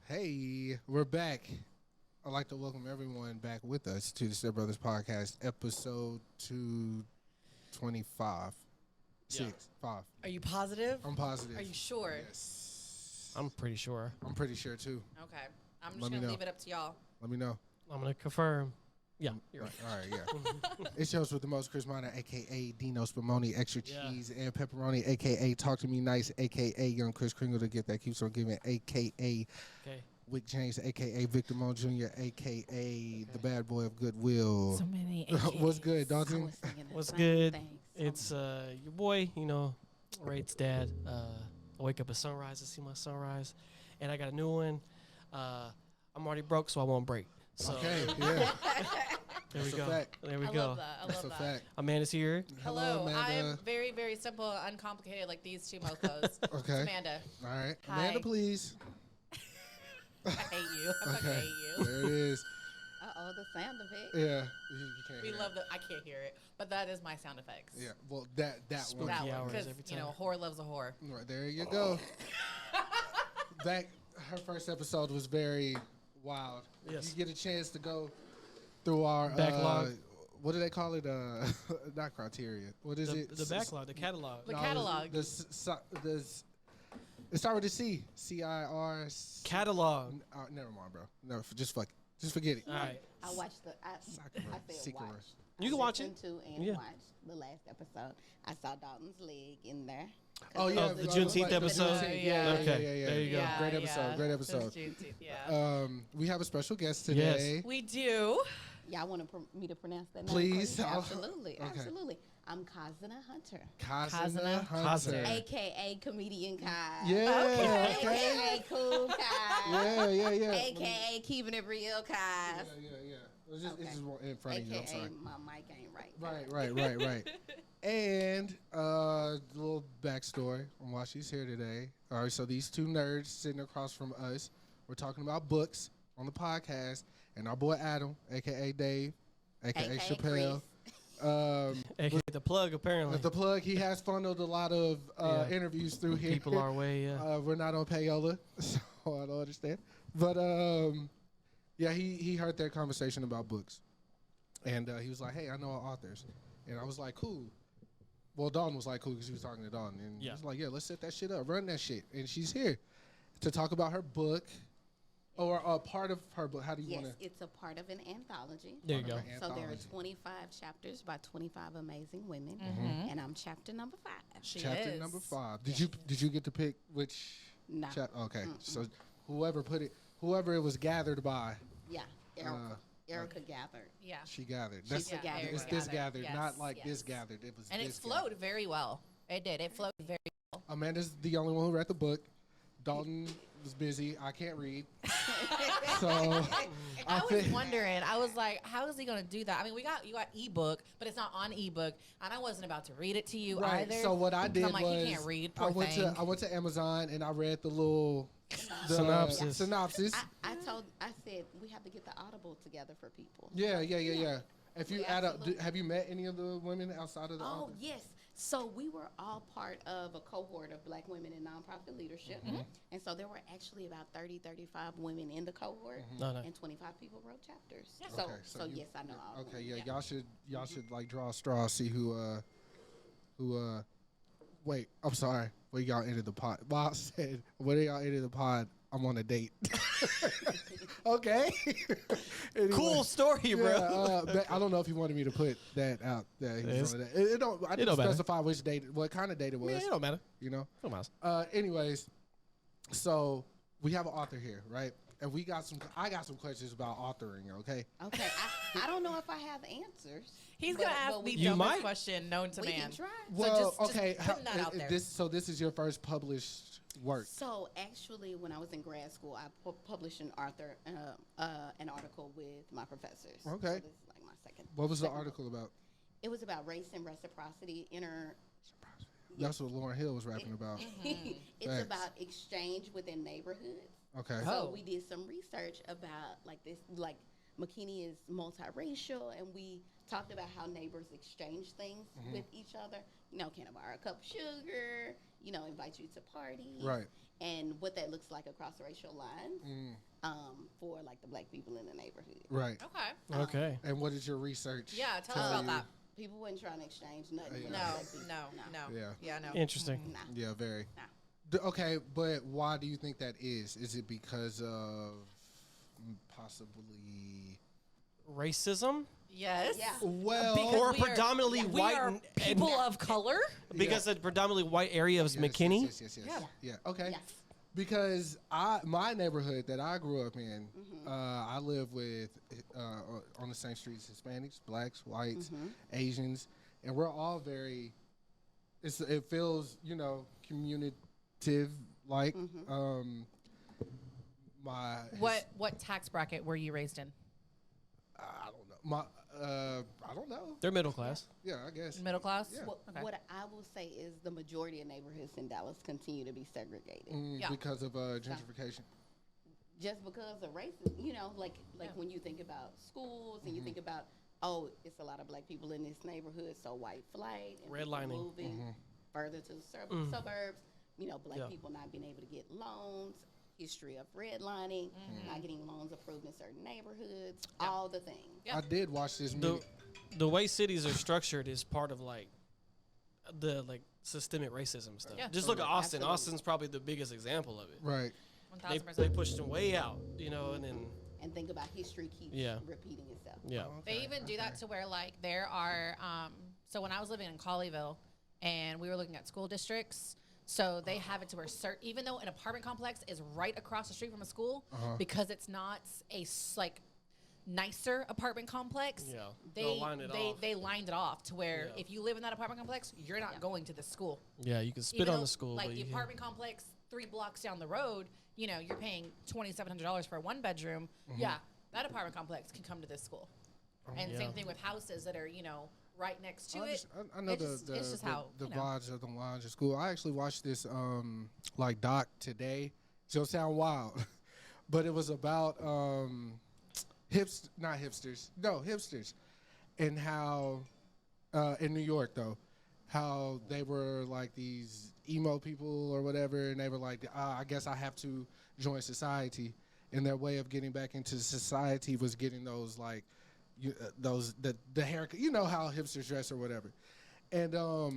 Hey, we're back. I'd like to welcome everyone back with us to the StepBrothers podcast, episode 225. Yeah. 5. Are you positive? I'm positive. Are you sure? Yes. I'm pretty sure. I'm pretty sure too. Okay. I'm Let just me going to know. leave it up to y'all. Let me know. I'm gonna confirm. Yeah, you're right. All right, yeah. It's yours with the most, Chris Minor, a.k.a. Dino Spumoni, extra cheese and pepperoni, a.k.a. Talk to Me Nice, a.k.a. Young Chris Kringle to get that keeps on giving, a.k.a. Okay. Wick James, a.k.a. Victor Moe Jr., a.k.a. the bad boy of Goodwill. So many What's good, Dalton? What's good? It's your boy, Raid's dad. I wake up at sunrise to see my sunrise, and I got a new one. I'm already broke, so I won't break. So Okay, yeah. there we That's a go. fact. There we I go. love that. I That's love a that. fact. Amanda's here. Hello. Amanda. I'm very, very simple, uncomplicated, like these two mofos. Okay. Amanda. All right. Hi. Amanda, please. I hate you. I fucking Okay. hate you. There it is. Uh-oh, the sound effect. Yeah. You can't We hear love it. the. I can't hear it, but that is my sound effects. Yeah. Well, that one. Spooky That one, hours because every time. whore loves a whore. Right, there you go. Her first episode was very wild. Yes. You get a chance to go through our Backlog. What do they call it? Not criteria. What is it? The backlog, the catalog. The catalog. It start with a C. C-I-R. Catalog. Never mind, bro. No, just fuck it. Just forget it. All right. I watched I said Sakura. watch. You I can watch it. listened to and Yeah. watched the last episode. I saw Dalton's leg in there. Oh yeah, the Juneteenth episode? Yeah, Okay, yeah. there you go. Great episode. Great episode. Yeah. We have a special guest today. We do. Y'all want me to pronounce that name? Please. Absolutely, Okay. absolutely. I'm Caazena Hunter, Caazena Hunter. aka comedian Kai. Yeah. Okay. aka cool Kai. Yeah. aka keeping it real Kai. Yeah. It's just in front of you. I'm aka sorry. my mic ain't right. Right. And little backstory on why she's here today. All right, so these two nerds sitting across from us, we're talking about books on the podcast, and our boy Adam, aka Dave, aka Chappelle. AKA the plug, apparently. The plug, he has funneled a lot of interviews through here. People our way, yeah. We're not on payola, so I don't understand. But he heard that conversation about books, and he was like, "Hey, I know authors," and I was like, "Cool." Well, Dawn was like, "Cool," because he was talking to Dawn, and he was like, "Yeah, let's set that shit up, run that shit," and she's here to talk about her book. Or a part of her book. How do you want Yes, to? it's a part of an anthology. There you go. So there are 25 chapters by 25 amazing women, and I'm chapter number 5. Chapter number 5. Did you get to pick which? No. Okay, so whoever it was gathered by, Yeah, Erica gathered. Yeah. she gathered. She gathered. It's Erica this gathered, gathered, yes, not like yes. this gathered. It was. And it this flowed very well. It did. It flowed very well. Amanda's the only one who read the book. Dalton was busy. I can't read. So I was wondering. I was like, how is he going to do that? I mean, you got ebook, but it's not on ebook, and I wasn't about to read it to you right. either. So what I did I'm like, was he can't read. I Poor went thing. to Amazon and I read the little synopsis. I said we have to get the Audible together for people. Yeah. If you We add up, absolutely- have you met any of the women outside of the Oh, authors? yes. So we were all part of a cohort of Black women in nonprofit leadership. And so there were actually about 30, 35 women in the cohort, No. and 25 people wrote chapters. Yeah. So, Okay, so you- yes, I know all of Okay, them. yeah, y'all should like draw a straw, see who wait, I'm sorry. When y'all entered the pod. Bob said, when y'all entered the pod, I'm on a date. Okay. Anyway, Cool story, bro. but I don't know if he wanted me to put that out there. He was on a date. I didn't don't matter. specify which date, what kind of date it was. Man, it don't matter. You know? It don't matter. Anyways, so we have an author here, right? And I got some questions about authoring, okay? Okay, I don't know if I have answers. He's but- going to ask but the we- You dumbest might. question known to We man. can try. Well, just okay. putting that out there. This is your first published work. So actually, when I was in grad school, I published an article with my professors. Okay. So this is like my second. What was the second book. article about? It was about race and reciprocity. That's what Lauryn Hill was rapping about. It's Thanks. about exchange within neighborhoods. Okay. Oh. So we did some research about like McKinney is multiracial, and we talked about how neighbors exchange things with each other. Can I borrow a cup of sugar? invite you to parties. Right. And what that looks like across racial lines for like the black people in the neighborhood. Right. Okay. Okay. And what is your research? Yeah, tell us about that. People weren't trying to exchange nothing. No. Yeah, no. Interesting. Nah. Yeah, very. Nah. Okay, but why do you think that is? Is it because of possibly Racism? Yes. Yeah. well Because Or we are- predominantly we white are and- people of color. Because the predominantly white area of McKinney? Yes. Yeah. Yeah. Okay. Yes. Because my neighborhood that I grew up in, I live with on the same streets: Hispanics, blacks, whites, Asians, and we're all very. It feels communicative like. What tax bracket were you raised in? I don't know. I don't know. They're middle class. Yeah, I guess. Middle class? Yeah. Okay. What I will say is the majority of neighborhoods in Dallas continue to be segregated. Yeah. Because of gentrification. Just because of racism, like when you think about schools and you think about, it's a lot of black people in this neighborhood, so white flight and people Redlining. moving further to the suburbs, black people not being able to get loans, history of redlining, not getting loans approved in certain neighborhoods, all the things. Yeah. I did watch this movie. The way cities are structured is part of the systemic racism stuff. Yeah. Just look at Austin. Absolutely. Austin's probably the biggest example of it. Right. They 1000%. pushed them way out, and then And think about history keeps Yeah. repeating itself. yeah. They even do that to where there are so when I was living in Colleyville and we were looking at school districts, so they have it to where even though an apartment complex is right across the street from a school, because it's not a nicer apartment complex, Yeah. They'll line it off. they lined it off to where Yeah. if you live in that apartment complex, you're not going to the school. Yeah, you can spit Even on though, the school, like but the you apartment complex 3 blocks down the road, you're paying $2,700 for a 1-bedroom. Yeah, that apartment complex can come to this school. And Yeah. same thing with houses that are, right next to it. I know It's just how, the vibes of the lines of school. I actually watched this doc today. It'll sound wild, but it was about hipsters, and how in New York though, how they were like these emo people or whatever, and they were like, I guess I have to join society, and their way of getting back into society was getting those the haircut. You know how hipsters dress or whatever, and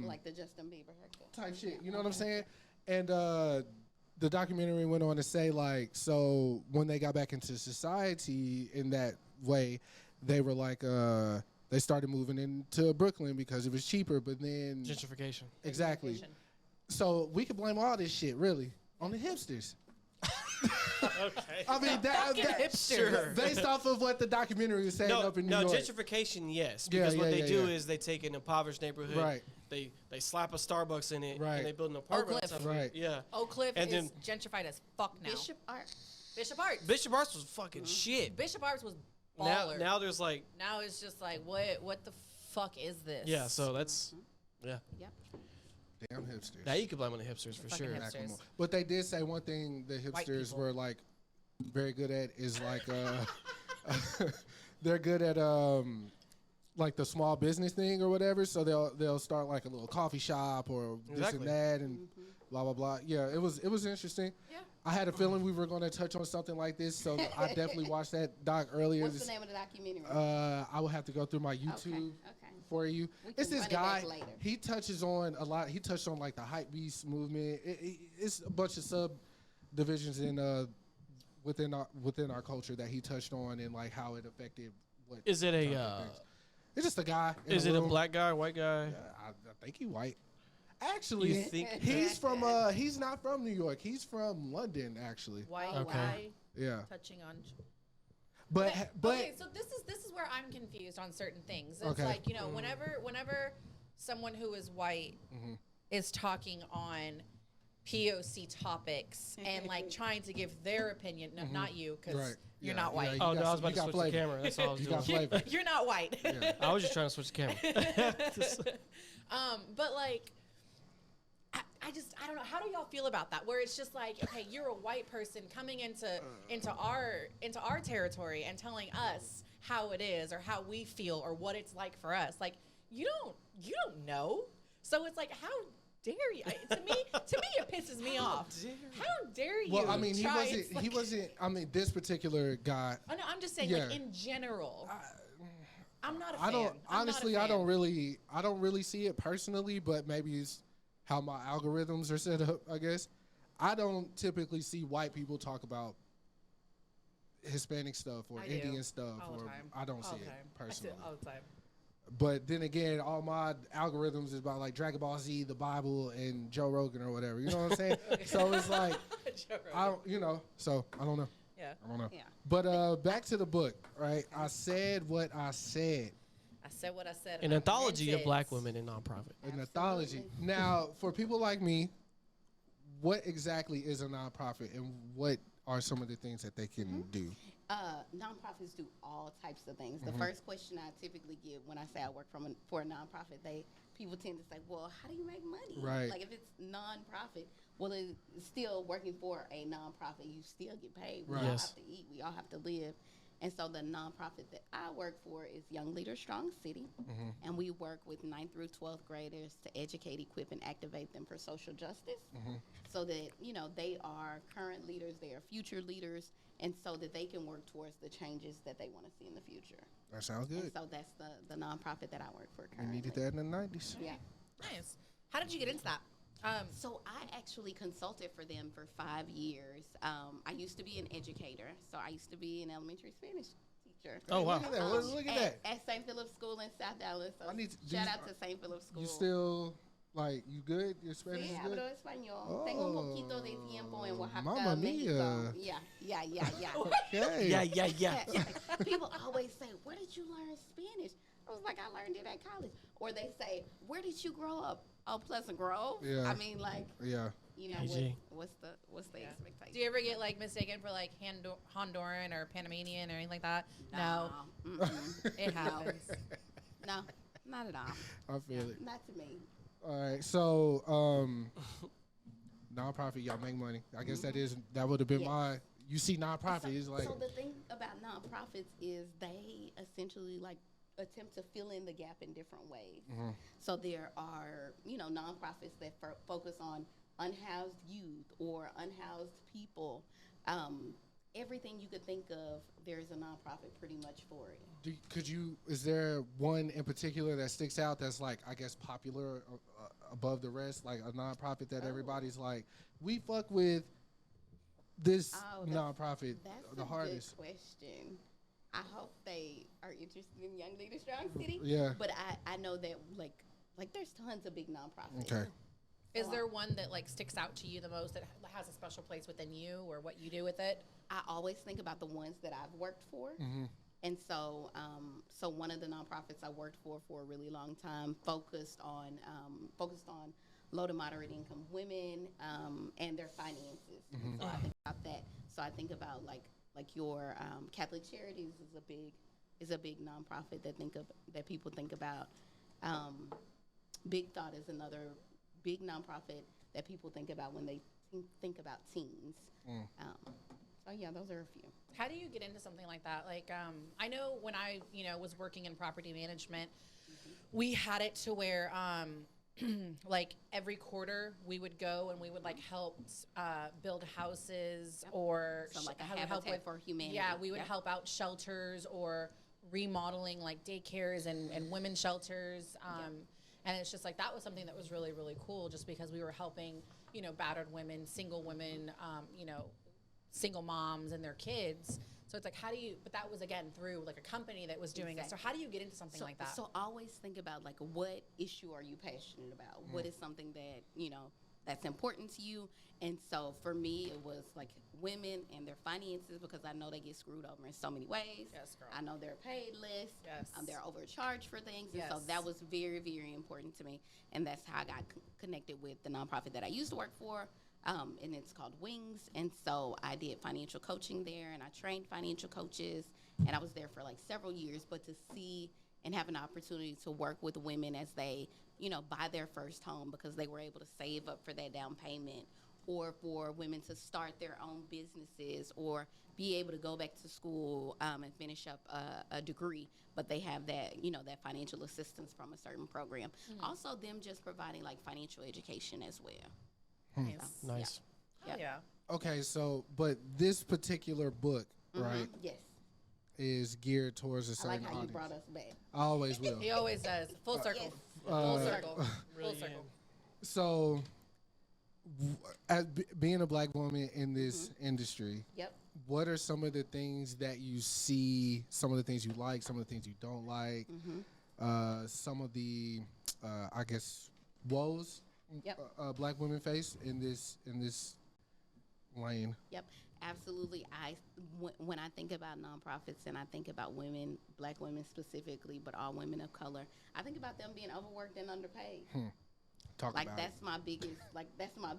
Like the Justin Bieber haircut. type shit. You know what I'm saying? And the documentary went on to say so when they got back into society in that way, they were they started moving into Brooklyn because it was cheaper. But then gentrification. exactly. So we could blame all this shit really on the hipsters. Okay. I mean Sure. based off of what the documentary was saying up in New York. Gentrification, yes, because what they do is they take an impoverished neighborhood, Right. They slap a Starbucks in it, Right. and they build an apartment. Cliff. on top of it. Right. Yeah. Oak Cliff And is then gentrified as fuck now. Bishop Art. Bishop Arts. Bishop Arts was fucking shit. Bishop Arts was Now, baller. now there's Now it's just what the fuck is this? yeah. So that's yeah. Yep. Damn hipsters. Now you can blame on the hipsters for Fucking sure. hipsters. Macklemore. But they did say one thing the White hipsters people. were very good at is they're good at the small business thing or whatever. So they'll start a little coffee shop or this Exactly. and that and blah blah blah. Yeah, it was interesting. Yeah. I had a feeling we were going to touch on something like this, so I definitely watched that doc earlier. What's the name of the documentary? I will have to go through my YouTube Okay. for you. We It's can this run it back guy. later. He touches on a lot. He touched on the hype beast movement. It's a bunch of subdivisions in within our culture that he touched on and how it affected what. Is it topic a? things. It's just a guy. in Is it a room. black guy, white guy? I think he white. Actually, You think- he's from. He's not from New York. He's from London. Actually, White Oh, Okay. guy yeah. touching on. But Okay, so this is where I'm confused on certain things. It's Okay. whenever someone who is white is talking on POC topics and trying to give their opinion, no, not you, because Right. you're Yeah, not yeah, white. you Oh no, got I was about you to got switch flavor. the camera. That's all I was You doing. got flavor. You're not white. Yeah. I was just trying to switch the camera. But I don't know. How do y'all feel about that? Where it's just okay, you're a white person coming into our territory and telling us how it is or how we feel or what it's like for us. You don't know. So it's how dare you? To me, it pisses me off. How dare you? Well, I mean, try, he wasn't. I mean, this particular guy. Oh no, I'm just saying, Yeah. like in general. I'm not a fan. I don't honestly. I fan. don't really see it personally, but maybe it's how my algorithms are set up. I guess I don't typically see white people talk about Hispanic stuff or I do. Indian stuff, All the or time. I don't All see the it time. personally. I see it all the time. But then again, all my algorithms is about like Dragon Ball Z, the Bible, and Joe Rogan or whatever. You know what I'm saying? So it's like, I don't know. Yeah. I don't know. Yeah. But back to the book, right? I said what I said. I said what I said. An and I anthology meant of it. Black women in nonprofit. An anthology. Now, for people like me, what exactly is a nonprofit, and what are some of the things that they can do? Nonprofits do all types of things. The first question I typically get when I say I work for a nonprofit, people tend to say, "Well, how do you make money?" Right. Like if it's nonprofit, well, it's still working for a nonprofit. You still get paid. We Right. all Yes. have to eat. We all have to live. And so the nonprofit that I work for is Young Leaders Strong City, and we work with 9th through 12th graders to educate, equip, and activate them for social justice, so that they are current leaders, they are future leaders, and so that they can work towards the changes that they want to see in the future. That sounds And good. so that's the nonprofit that I work for We currently. needed that in the 90s. Yeah. Nice. How did you get into that? So I actually consulted for them for 5 years. I used to be an educator, so I used to be an elementary Spanish teacher. Oh, wow. Look at that. Look at that. At St. Philip's School in South Dallas. So I need to- do shout you- out to St. Philip's School. You still, like, you good? Your Spanish Sí, is hablo good? español. Tengo un poquito de tiempo en Oaxaca, Mamma mia. Mexico. Yeah. Okay. Yeah. People always say, "Where did you learn Spanish?" I was like, "I learned it at college." Or they say, "Where did you grow up?" Oh, Pleasant Grove. Yeah. I mean, like, Yeah. PG. what's the expectation? Do you ever get like mistaken for like Honduran or Panamanian or anything like that? No, it happens. No, not at all. I feel it. Not to me. All right. So, nonprofit, y'all make money. I guess that would have been Yes. my. You see, nonprofit is like. So the thing about nonprofits is they essentially like attempt to fill in the gap in different ways. So there are, nonprofits that focus on unhoused youth or unhoused people. Everything you could think of, there's a nonprofit pretty much for it. Is there one in particular that sticks out that's like, I guess, popular above the rest? Like a nonprofit that everybody's like, we fuck with this nonprofit That's the a hardest. good question. I hope they are interested in Young Leaders Strong City. Yeah. But I know that like there's tons of big nonprofits. Okay. Is there one that like sticks out to you the most that has a special place within you or what you do with it? I always think about the ones that I've worked for. And so one of the nonprofits I worked for a really long time focused on low to moderate income women and their finances. And so I think about that. So I think about like your Catholic Charities is a big nonprofit that people think about. Big Thought is another big nonprofit that people think about when they think about teens. So yeah, those are a few. How do you get into something like that? Like, I know when I, was working in property management, we had it to where, like every quarter we would go and we would like help build houses or So like a help Habitat with for Humanity. Yeah, we would Yep. help out shelters or remodeling like daycares and women's shelters. And it's just like that was something that was really, really cool just because we were helping, battered women, single women, single moms and their kids. So it's like, but that was again through like a company that was doing it. So how do you get into something like that? So always think about like what issue are you passionate about? What is something that, that's important to you? And so for me, it was like women and their finances because I know they get screwed over in so many ways. Yes, girl. I know they're paid less. Yes. They're overcharged for things. And so Yes. that was very, very important to me. And that's how I got connected with the nonprofit that I used to work for. And it's called Wings. And so I did financial coaching there and I trained financial coaches and I was there for like several years. But to see and have an opportunity to work with women as they, buy their first home because they were able to save up for that down payment or for women to start their own businesses or be able to go back to school and finish up a degree, but they have that, that financial assistance from a certain program. Also, them just providing like financial education as well. So, Nice. Yeah. Okay, so but this particular book, right, Yes. is geared towards a I certain like how audience. you brought us back. I always will. He always does. Full circle. Yes. Full circle. Really, Full circle. So, as being a black woman in this industry, Yep. what are some of the things that you see? Some of the things you like, some of the things you don't like. Some of the, I guess, woes Yep. black women face in this lane. Yep, absolutely. When I think about nonprofits and I think about women, black women specifically, but all women of color, I think about them being overworked and underpaid. Talk Like about that's my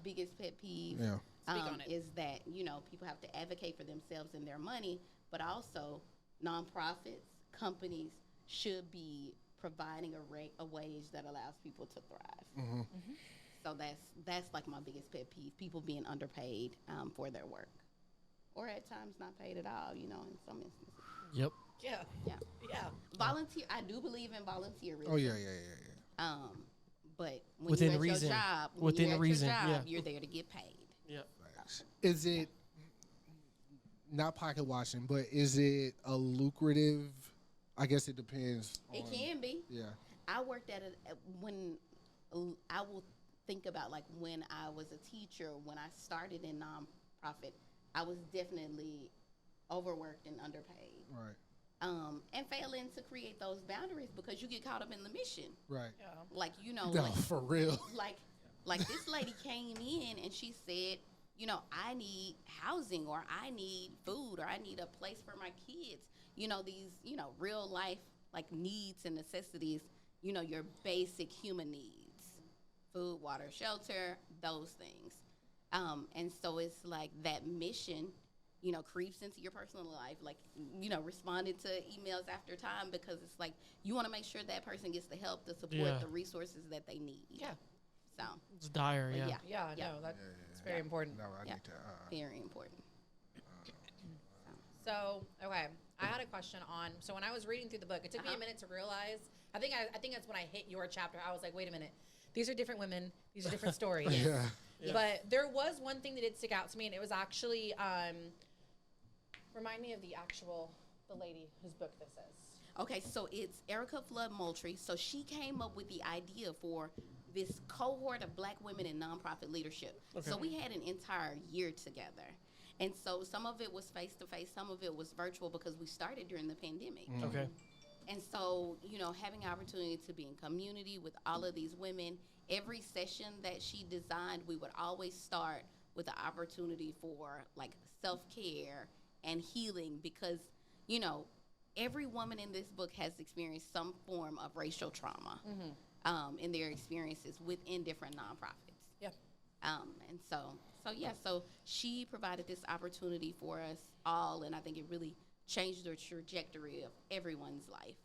biggest pet peeve. it. Yeah. Speak on it. Is that people have to advocate for themselves and their money, but also nonprofits, companies should be providing a wage that allows people to thrive. So that's like my biggest pet peeve: people being underpaid for their work, or at times not paid at all. In some instances. Yep. Yeah. Yeah. Volunteer. I do believe in volunteerism. Oh yeah. But when Within you're at reason. your job, Within reason, yeah. you're there to get paid. Yep. Is it not pocket watching, but is it a lucrative? I guess it depends. It on- can be. Yeah. I worked at it when I will think about like when I was a teacher, when I started in nonprofit, I was definitely overworked and underpaid. Right. And failing to create those boundaries because you get caught up in the mission. Right. Yeah. Like, No, like, for real. like this lady came in and she said, I need housing or I need food or I need a place for my kids. These, real life like needs and necessities, your basic human needs, food, water, shelter, those things. And so it's like that mission, creeps into your personal life, like, responding to emails after time because it's like you want to make sure that person gets the help, the support, the resources that they need. Yeah. So, It's dire, but yeah. Yeah. Yeah. No, that's very important. No, I Yeah. need to. very important. So, okay, I had a question on. So when I was reading through the book, it took me a minute to realize. I think that's when I hit your chapter. I was like, wait a minute, these are different women. These are different stories. Yeah. But there was one thing that did stick out to me, and it was actually remind me of the lady whose book this is. Okay, so it's Erica Flood Moultrie. So she came up with the idea for this cohort of black women in nonprofit leadership. Okay. So we had an entire year together. And so some of it was face-to-face, some of it was virtual because we started during the pandemic. Okay. And so, having an opportunity to be in community with all of these women, every session that she designed, we would always start with the opportunity for like self-care and healing because, every woman in this book has experienced some form of racial trauma in their experiences within different nonprofits. Yeah. And so she provided this opportunity for us all, and I think it really changed the trajectory of everyone's life.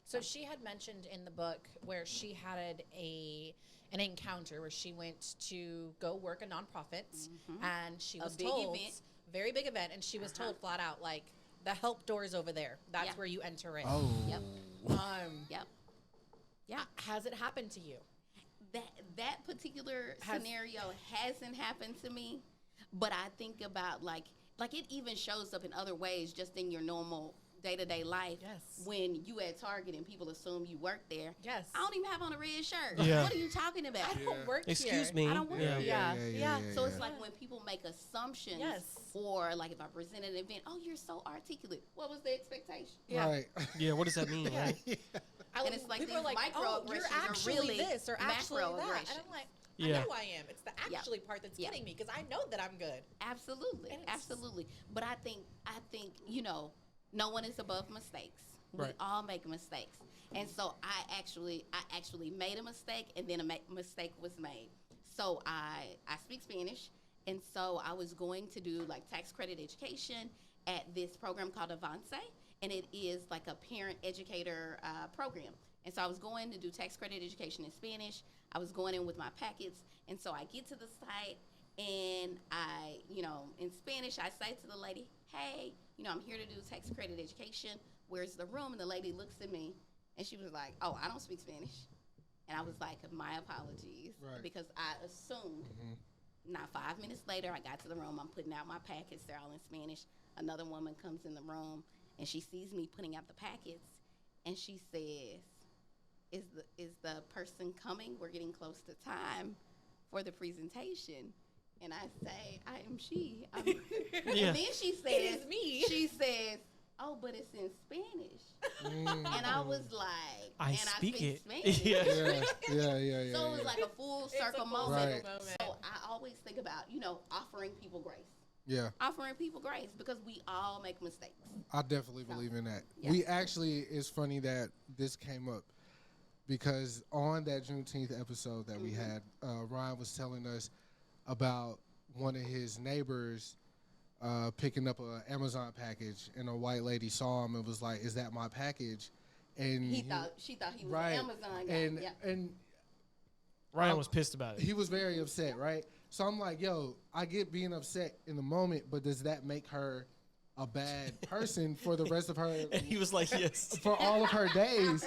So she had mentioned in the book where she had an encounter where she went to go work a nonprofit, and she was big told, event. very big event, and she was told flat out, like, the help door's over there. That's Yeah. where you enter in. Oh. Yep. Yep. Yeah. Has it happened to you? That particular scenario hasn't happened to me, but I think about like it even shows up in other ways just in your normal day-to-day life. Yes. When you at Target and people assume you work there. Yes. I don't even have on a red shirt. Yeah. What are you talking about? I don't work here. Excuse me. I don't work Yeah. here. Yeah. So it's like when people make assumptions, Yes. or like if I present an event, oh, you're so articulate. What was the expectation? Yeah. Right. Yeah, what does that mean, right? And it's like people these are like, oh, you're microaggressions are actually really this or actually that. And macroaggressions. I'm like, Yeah. I know I am. It's the actually part that's getting me because I know that I'm good. Absolutely, And it's- absolutely. But I think no one is above mistakes. We Right. all make mistakes, and so I actually made a mistake, and then a mistake was made. So I speak Spanish, and so I was going to do like tax credit education at this program called Avance, and it is like a parent educator program. And so I was going to do tax credit education in Spanish. I was going in with my packets, and so I get to the site, And I, in Spanish, I say to the lady, hey, I'm here to do tax credit education. Where's the room? And the lady looks at me, and she was like, oh, I don't speak Spanish. And I was like, my apologies, because I assumed. Not 5 minutes later, I got to the room. I'm putting out my packets. They're all in Spanish. Another woman comes in the room, and she sees me putting out the packets, and she says, is the person coming? We're getting close to time for the presentation. And I say, I am she. And then she says, it is me. She says, oh, but it's in Spanish. And I was like, I speak it. Spanish. Yeah. So it was like a full circle moment. Right. So I always think about, offering people grace. Yeah. Offering people grace because we all make mistakes. I definitely believe in that. Yeah. We actually, it's funny that this came up because on that Juneteenth episode that we had, Ryan was telling us about one of his neighbors picking up an Amazon package, and a white lady saw him and was like, "Is that my package?" And she thought he was an Amazon guy. And Ryan was pissed about it. He was very upset, right? So I'm like, yo, I get being upset in the moment, but does that make her a bad person for the rest of her? And he was like, yes. For all of her days.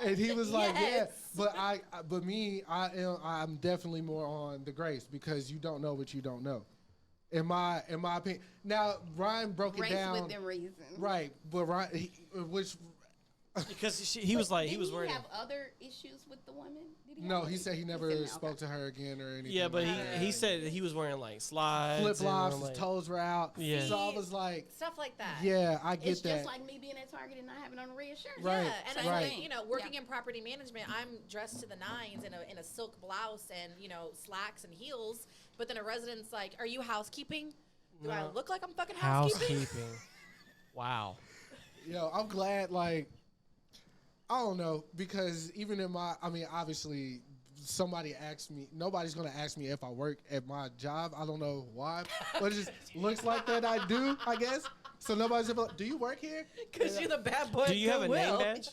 And he was like, Yes. yeah. But I'm definitely more on the grace because you don't know what you don't know. In my opinion. Now, Ryan broke it down. Grace within reason. Right. But Ryan, Because he was like, he was worried. Did he have other issues with the woman? No, he said he never spoke to her again or anything. Yeah, but like that. he said that he was wearing like slides. Flip-flops, like, his toes were out. Yeah. So I was like, Stuff like that. yeah, I get It's that. just like me being at Target and not having on a red shirt. Right. Yeah, and Right. working in property management, I'm dressed to the nines in a silk blouse and slacks and heels. But then a resident's like, "Are you housekeeping? Do I look like I'm fucking housekeeping?" Wow. Yo, I'm glad, like, I don't know, because even in obviously, somebody asked me, nobody's going to ask me if I work at my job. I don't know why, but it just looks like that I do, I guess. So nobody's ever, do you work here? Because you're the bad boy. Do you have a name badge?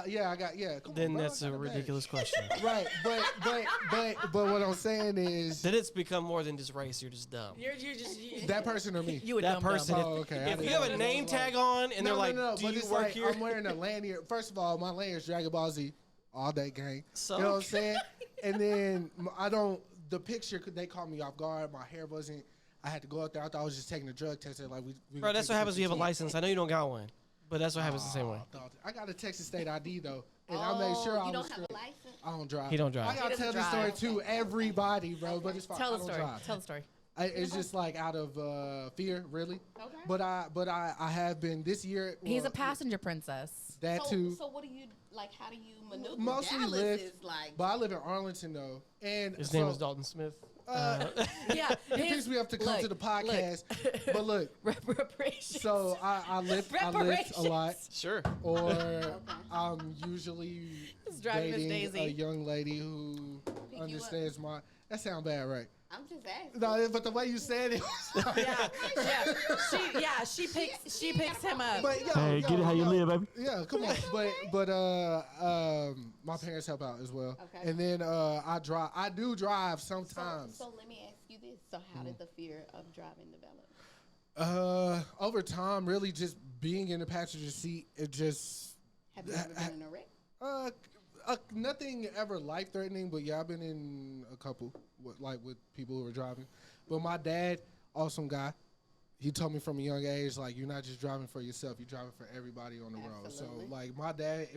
Yeah, come Then on, bro, that's I a got badge. ridiculous question. Right, but what I'm saying is Then it's become more than just race. You're just dumb. You're just that person or me. You a That dumb person. dumb. Oh, okay. I If didn't you have know. a name tag on and they're like, "Do but you it's work like, here?" I'm wearing a lanyard. First of all, my lanyard's Dragon Ball Z, all day gang. So? You know what I'm saying? And then the picture, they caught me off guard. My hair wasn't, I had to go out there. I thought I was just taking a drug test. Like, we Bro, that's what happens when you have a license. I know you don't got one, but that's what happens the same way. I got a Texas State ID, though. And I made sure I you was don't have straight. a license? I don't drive. He don't drive. I got to tell this story to everybody, bro, but it's fine. Tell I the don't story. drive. Tell the story. It's just like out of fear, really. Okay. But I have been this year. He's a well, passenger princess. That too. So what do you, like, how do you maneuver? Mostly Dallas live, is like, but I live in Arlington though, and His name is Dalton Smith. Yeah. He picks me up to come to the podcast. But look, Reparations. so I lift a lot, Sure. or I'm usually He's driving Miss dating Daisy. a young lady who you up. understands my. That sound bad, right? I'm just asking. No, but the way you said it. Was She picks him up. But yo, Hey, get it how you live, baby. Yeah, come on. But my parents help out as well. Okay. And then I do drive sometimes. So let me ask you this. So how did the fear of driving develop? Over time, really just being in the passenger seat, it just Have you ever been in a wreck? nothing ever life threatening, but yeah, I've been in a couple with people who are driving. But my dad, awesome guy. He told me from a young age, like, you're not just driving for yourself, you're driving for everybody on the road. So Absolutely. like my dad,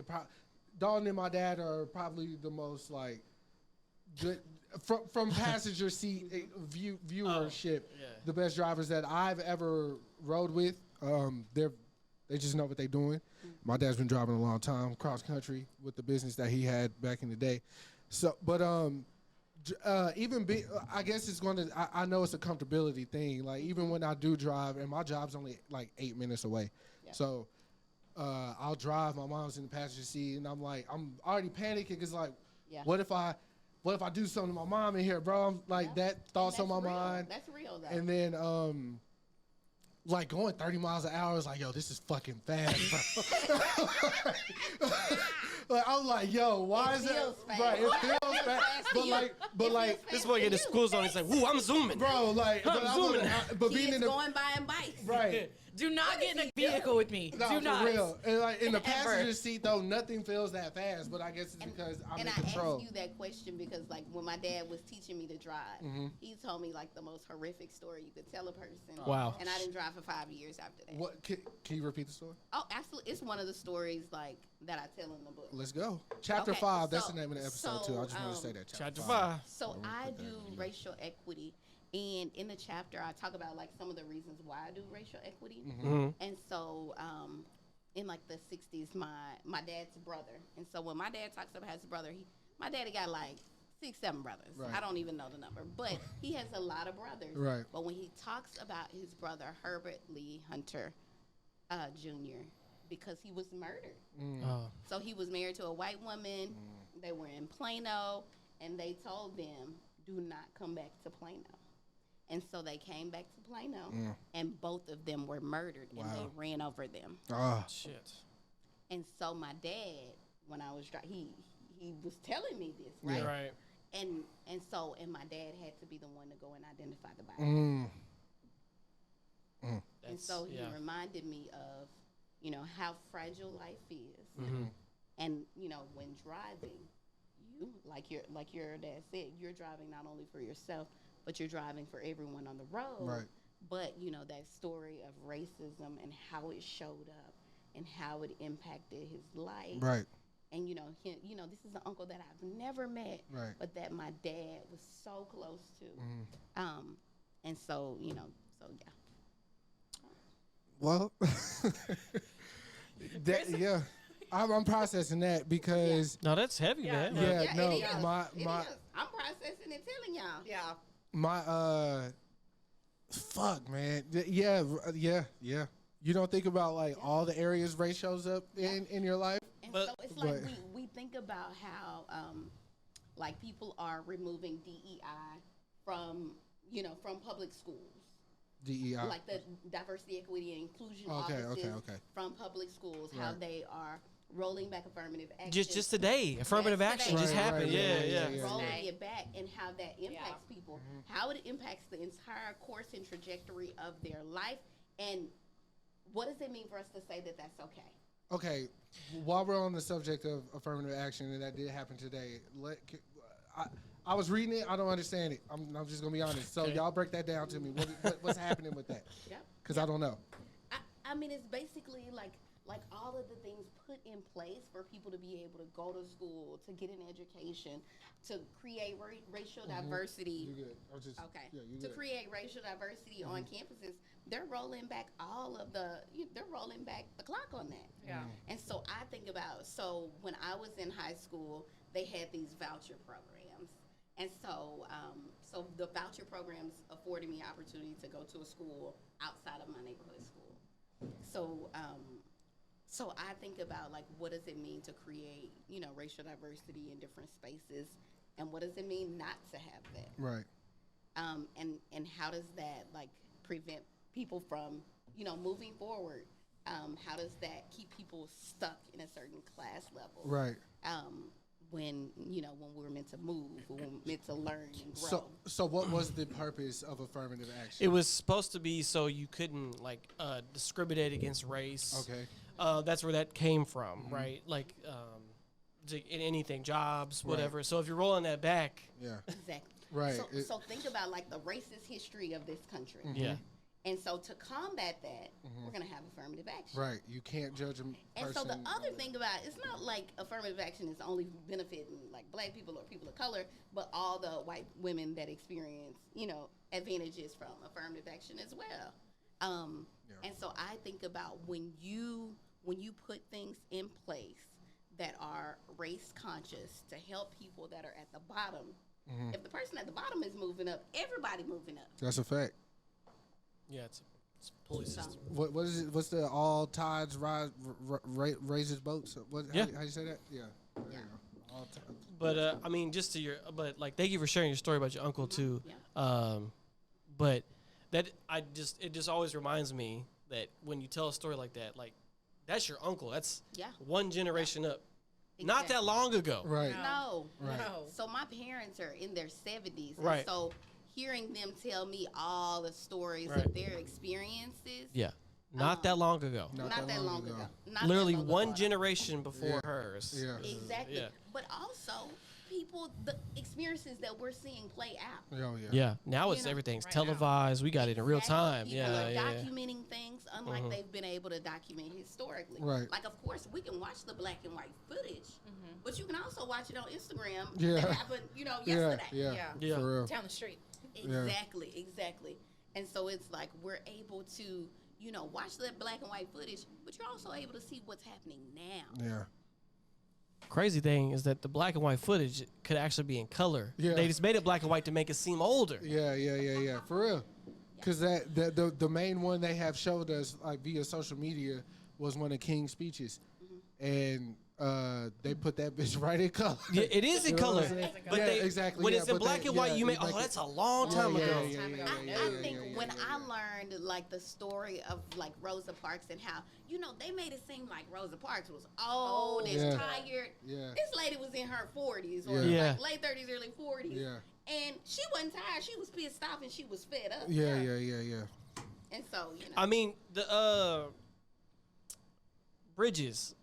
Dalton and my dad are probably the most like good from passenger seat viewership. Yeah. The best drivers that I've ever rode with. They just know what they're doing. My dad's been driving a long time, cross country with the business that he had back in the day. So, but I guess it's going to. I know it's a comfortability thing. Like even when I do drive, and my job's only like 8 minutes away, so I'll drive. My mom's in the passenger seat, and I'm already panicking because like, what if I do something to my mom in here, bro? I'm like that thoughts on my mind. That's real though. And then like going 30 miles an hour is like, yo, this is fucking fast, bro. Like, I was like, yo, why is feels it? fast. Right, it feels fast. But like, This boy get his school zone. He's like, "Woo, I'm zooming, bro, like, I'm zooming. but being Kids in the going by in bikes. right. Do not get in a vehicle with me. No, Do for not. real. And like in the Ever. passenger seat though, nothing feels that fast. But I guess it's because I'm in And I control. asked you that question because, like, when my dad was teaching me to drive, Mm-hmm. he told me like the most horrific story you could tell a person. Wow. And I didn't drive for 5 years after that. What can you repeat the story? Oh, absolutely! It's one of the stories like that I tell in the book. Let's go. Chapter Okay, 5. That's so- the name of the episode so, too. I just want to say that. Chapter 5. So I'm gonna I put that do in. racial equity, and in the chapter I talk about like some of the reasons why I do racial equity. Mm-hmm. And so, in like the 60s, my dad's brother, and so when my dad talks about his brother, my daddy got like 6, 7 brothers. Right. I don't even know the number, but he has a lot of brothers. Right. But when he talks about his brother Herbert Lee Hunter Jr., because he was murdered. Oh. So he was married to a white woman. They were in Plano, and they told them, "Do not come back to Plano." And so they came back to Plano, and both of them were murdered, and they Wow. ran over them. Ah. Shit. And so my dad, when I was he was telling me this, right? Yeah. Right. And so my dad had to be the one to go and identify the body. Mm. And That's- so he yeah. reminded me of, how fragile life is. Mm-hmm. And, when driving, you, like your dad said, you're driving not only for yourself, but you're driving for everyone on the road. Right. But, that story of racism and how it showed up and how it impacted his life. Right. And, this is an uncle that I've never met, Right. but that my dad was so close to. Mm-hmm. And so, so yeah. Well, yeah, I'm processing that because No, that's heavy, Yeah. man. yeah, Yeah, no, it is. my It is. I'm processing and telling y'all. Yeah. my fuck, man, yeah. You don't think about like all the areas race shows up in your life. And But- so it's like but- we think about how like people are removing DEI from public schools. DEI. Like the diversity, equity, and inclusion Okay, offices okay. from public schools, how Right. they are rolling back affirmative action. Just today, affirmative action Yesterday. just Right, happened. right, Yeah, yeah, yeah. yeah. rolling Today. it back and how that impacts people, how it impacts the entire course and trajectory of their life, and what does it mean for us to say that that's okay? Okay, while we're on the subject of affirmative action, and that did happen today, I was reading it. I don't understand it. I'm just gonna be honest. So Okay. y'all break that down to me. What's happening with that? Yep. Because I don't know. I mean, it's basically like all of the things put in place for people to be able to go to school, to get an education, to create racial diversity. You good? I was just Okay. Yeah, you To good. create racial diversity on campuses, they're rolling back they're rolling back the clock on that. Yeah. And so I think about, when I was in high school, they had these voucher programs. And so the voucher programs afforded me opportunity to go to a school outside of my neighborhood school. So I think about like, what does it mean to create, racial diversity in different spaces, and what does it mean not to have that? Right. And how does that like prevent people from, moving forward? How does that keep people stuck in a certain class level? Right. When we're meant to move, when we're meant to learn and grow. So what was the purpose of affirmative action? It was supposed to be so you couldn't like discriminate against race. Okay. That's where that came from, right? Like in anything, jobs, whatever. So if you're rolling that back, Yeah. Exactly. Right. So think about like the racist history of this country. yeah. And so to combat that, we're going to have affirmative action. Right. You can't judge a person. And so the other thing about it's not like affirmative action is only benefiting like black people or people of color, but all the white women that experience, advantages from affirmative action as well. And so I think about when you put things in place that are race conscious to help people that are at the bottom. If the person at the bottom is moving up, everybody moving up. That's a fact. Yeah, it's a pulley system. What is it? What's the all tides rise raises boats? What? Yeah. How you say that? Yeah. There you go. All tides. But I mean, just to your, but like, thank you for sharing your story about your uncle too. Yeah. But it just always reminds me that when you tell a story like that, like that's your uncle. That's one generation up. Exactly. Not that long ago. Right. No. Right. No. So my parents are in their 70s. Right. And so hearing them tell me all the stories of their experiences. Yeah. Not that long ago. Not that long ago. Literally one generation before hers. Yeah. Exactly. Yeah. But also the experiences that we're seeing play out. Oh, yeah. Yeah. Now it's everything's televised. We got it in real time. People are documenting things unlike they've been able to document historically. Right. Like, of course, we can watch the black and white footage, but you can also watch it on Instagram. Yeah. That happened, yesterday. Yeah. For real. Down the street. Exactly. And so it's like we're able to, watch that black and white footage, but you're also able to see what's happening now. Yeah. Crazy thing is that the black and white footage could actually be in color. Yeah. They just made it black and white to make it seem older. Yeah. For real. Because the main one they have showed us like via social media was one of King's speeches, and they put that bitch right in color. Yeah, it is in color. But exactly. When it's in black and white, you make that's a long time ago. I think when I learned like the story of like Rosa Parks and how they made it seem like Rosa Parks was old and tired. Yeah. This lady was in her 40s or like late 30s, early 40s. Yeah. And she wasn't tired. She was pissed off and she was fed up. Yeah. And so I mean the Bridges.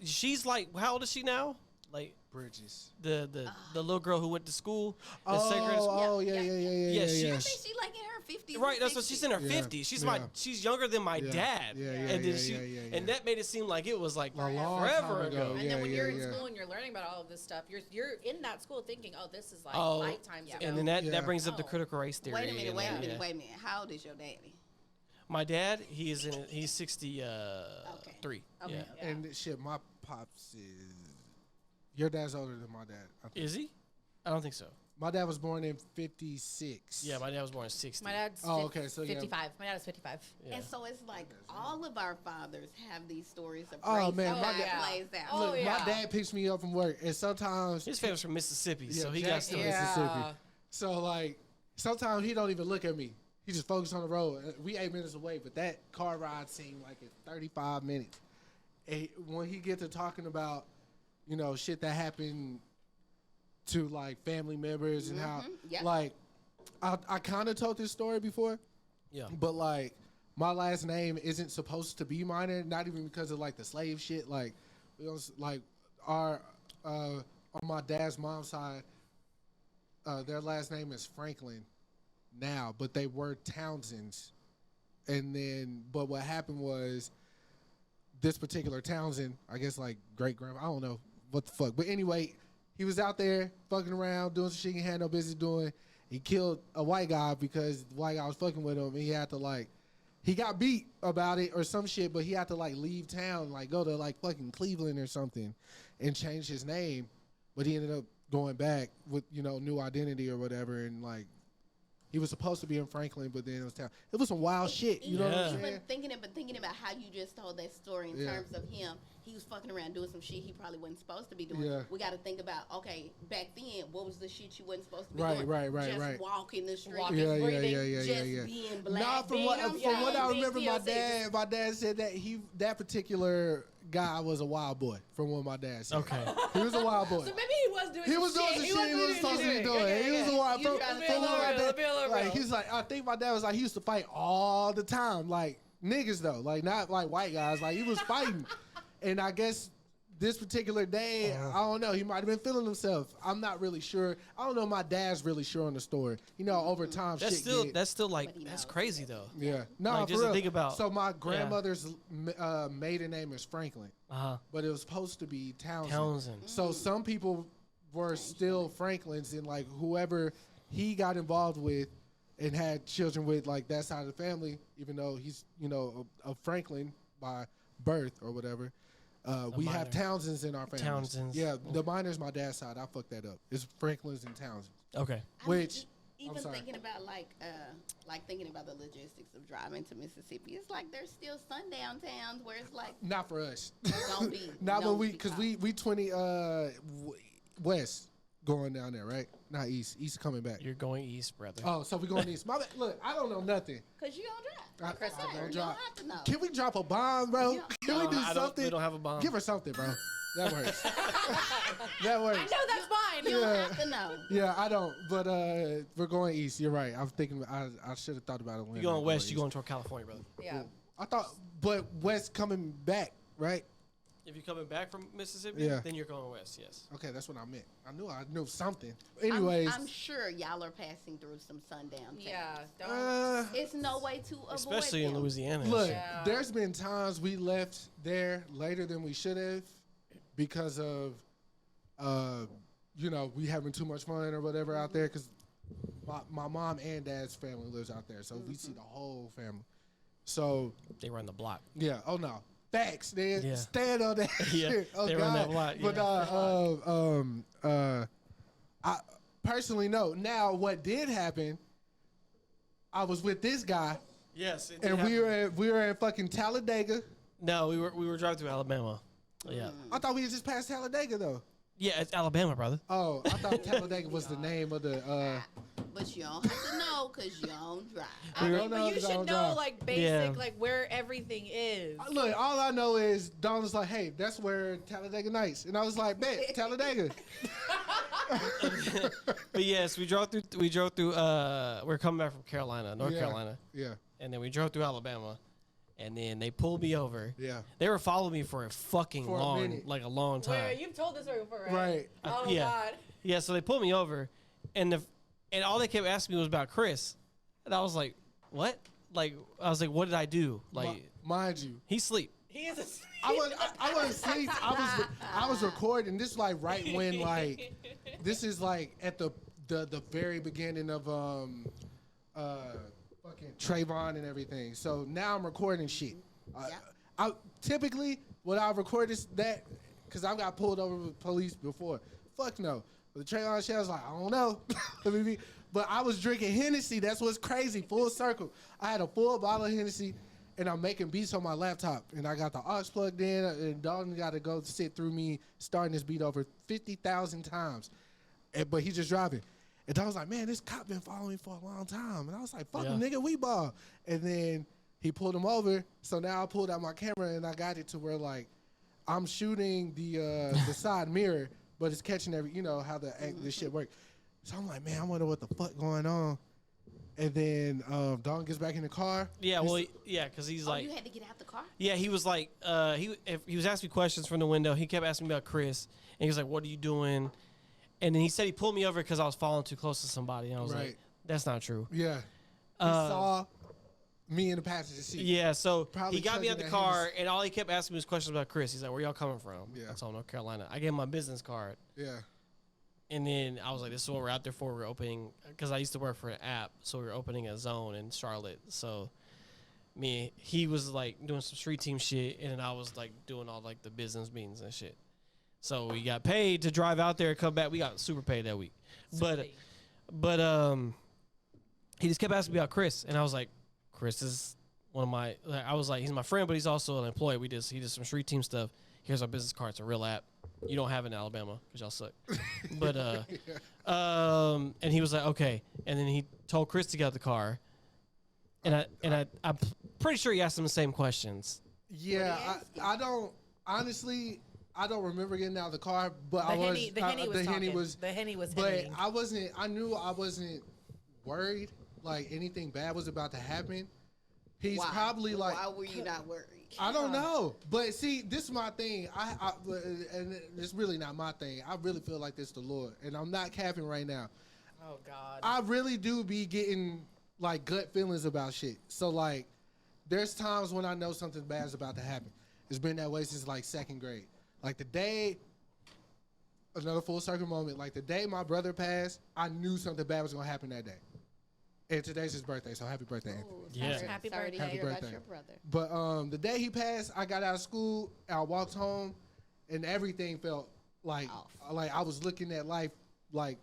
She's like, how old is she now? Like Bridges. The little girl who went to school. Yeah. Yeah, I think she like in her 50s. Right, that's what she's in her 50s. She's younger than my dad. And that made it seem like it was like forever ago. And then when you're in school and you're learning about all of this stuff, you're in that school thinking, oh, this is like lifetimes ago. And then that brings up the critical race theory. Wait a minute. How old is your daddy? My dad, he's 63. Okay. Yeah. And shit, my pops is. Your dad's older than my dad. I think. Is he? I don't think so. My dad was born in 56. Yeah, my dad was born in 60. My dad's 55. My dad is 55. Yeah. And so it's like all of our fathers have these stories of my dad plays out. Look, my dad picks me up from work, and sometimes his family's from Mississippi, so he Jackson, got Mississippi. So like sometimes he don't even look at me. He just focused on the road. We 8 minutes away, but that car ride seemed like it's 35 minutes. And when he get to talking about, shit that happened to like family members and how, like, I kind of told this story before. Yeah. But like, my last name isn't supposed to be minor, not even because of like the slave shit. Like, on my dad's mom's side, their last name is Franklin now, but they were Townsends. But what happened was this particular Townsend, I guess like great-grandma, I don't know what the fuck. But anyway, he was out there fucking around, doing some shit he had no business doing. He killed a white guy because the white guy was fucking with him, and he had to he got beat about it or some shit, but he had to leave town, go to fucking Cleveland or something and change his name. But he ended up going back with, new identity or whatever, and he was supposed to be in Franklin, but then it was town. It was some wild shit, you know what I'm saying? Thinking about how you just told that story in terms of him. He was fucking around doing some shit he probably wasn't supposed to be doing. Yeah. We got to think about, okay, back then, what was the shit you wasn't supposed to be doing? Right. Just walking the street. Yeah. Being black. Nah, from what I remember, my dad said that that particular guy was a wild boy, from what my dad said. Okay. He was a wild boy. So maybe he was doing some shit he wasn't supposed to be doing. He was a wild boy. He's I think my dad was he used to fight all the time, niggas though, not white guys. He was fighting. And I guess this particular day, I don't know, he might have been feeling himself. I'm not really sure. I don't know if my dad's really sure on the story. Over time, that's still that's crazy though. Yeah. No, just to think about. So my grandmother's maiden name is Franklin. But it was supposed to be Townsend. So some people were still Franklins, and whoever he got involved with and had children with, that side of the family, even though he's, a Franklin by birth or whatever. We have Townsends in our family. Townsends. Yeah, the minor's my dad's side. I fucked that up. It's Franklins and Townsends. Okay. Even thinking about thinking about the logistics of driving to Mississippi, it's there's still sundown towns where it's not for us. Don't be. Not when because we 20 west. going down there, right? Not east. East coming back. You're going east, brother. Oh, so we going east. My bad. Look, I don't know nothing. Cause you don't drive. I don't You drop. don't have to know. Can we drop a bomb, bro? Yeah. Can we do We something? don't have a bomb. Give her something, bro. That works. That works. I know that's mine. You don't Yeah. have to know. Yeah, I don't. But we're going east. You're right. I'm thinking. I should have thought about it. When You going west, east. you going toward California, brother. Yeah. I thought, but west coming back, right? If you're coming back from Mississippi, Yeah. then you're going west, yes. Okay, that's what I meant. I knew something. Anyways, I'm sure y'all are passing through some sundown towns. Yeah. Don't. It's no way to avoid Especially in them. Louisiana. look, Yeah. there's been times we left there later than we should have because of, we having too much fun or whatever out there. Because my mom and dad's family lives out there, so we see the whole family. So They run the block. yeah, oh no, facts, man. Yeah. Stand on that. Yeah, shit. Oh they God. run that block, But I personally know now what did happen. I was with this guy, Yes. and we were in fucking Talladega. No, we were driving through Alabama. Yeah. I thought we had just passed Talladega though. Yeah, it's Alabama, brother. Oh, I thought Talladega was the name of the. But you don't have to know because you don't drive. I We mean, don't know but you because I should don't know drive. like basic, Yeah. like where everything is. Look, all I know is Dawn was like, "Hey, that's where Talladega Nights," and I was like, "Bet Talladega." But yes, we drove through. We're coming back from North Yeah. Carolina, Yeah, and then we drove through Alabama, and then they pulled me over. yeah, They were following me for a fucking For a minute. a long time. Where you've told this story before, right? right. Oh Yeah. God. Yeah, so they pulled me over, and all they kept asking me was about Chris, and I was like, "What?" Like I was like, "What did I do?" Like Mind you, he sleep. He is a. I wasn't asleep. I was recording. This like right when like this is like at the very beginning of fucking Trayvon and everything. So now I'm recording shit. I typically what I record is that because I got pulled over with police before. Fuck no. But the Trayvon shit, I was like, I don't know. Let me be. But I was drinking Hennessy. That's what's crazy. Full circle. I had a full bottle of Hennessy. And I'm making beats on my laptop, and I got the aux plugged in, and Dalton got to go sit through me starting this beat over 50,000 times, but he's just driving. And Dalton's like, man, this cop been following me for a long time, and I was like, fuck him, nigga, we ball. And then he pulled him over, so now I pulled out my camera, and I got it to where like I'm shooting the side mirror, but it's catching how this shit works. So I'm like, man, I wonder what the fuck going on. And then Dalton gets back in the car. Yeah, because he's like, you had to get out the car? yeah, he was like, he was asking me questions from the window. He kept asking me about Chris, and he was like, "What are you doing?" And then he said he pulled me over because I was following too close to somebody, and I was like, "That's not true." Yeah. He saw me in the passenger seat. Yeah, so Probably he got me out chugging the that car, and all he kept asking me was questions about Chris. He's like, "Where y'all coming from?" Yeah. I told him North Carolina. I gave him my business card, Yeah. and then I was like, "This is what we're out there for. We're opening," because I used to work for an app, so we were opening a zone in Charlotte. So he was like doing some street team shit, and then I was like doing all like the business meetings and shit. So we got paid to drive out there and come back. We got super paid that week, but he just kept asking me about Chris, and I was like, Chris is one of my. I was like, he's my friend, but he's also an employee. He did some street team stuff. Here's our business card. It's a real app. You don't have it in Alabama because y'all suck. But and he was like, okay. And then he told Chris to get out the car, and I'm pretty sure he asked him the same questions. Yeah, I don't honestly. I don't remember getting out of the car, but The Henny was. But Henny. I wasn't. I knew I wasn't worried like anything bad was about to happen. He's Why? probably like. Why were you not worried? I don't know, but see, this is my thing. And it's really not my thing. I really feel like this is the Lord, and I'm not capping right now. Oh God. I really do be getting like gut feelings about shit. So like, there's times when I know something bad is about to happen. It's been that way since like second grade. Like the day, another full circle moment. Like the day my brother passed, I knew something bad was gonna happen that day. And today's his birthday, so happy birthday, Anthony. Oh, Yeah. sorry, Happy sorry to birthday. hear Happy about birthday. your brother. But the day he passed, I got out of school, I walked home, and everything felt like Off. I was looking at life like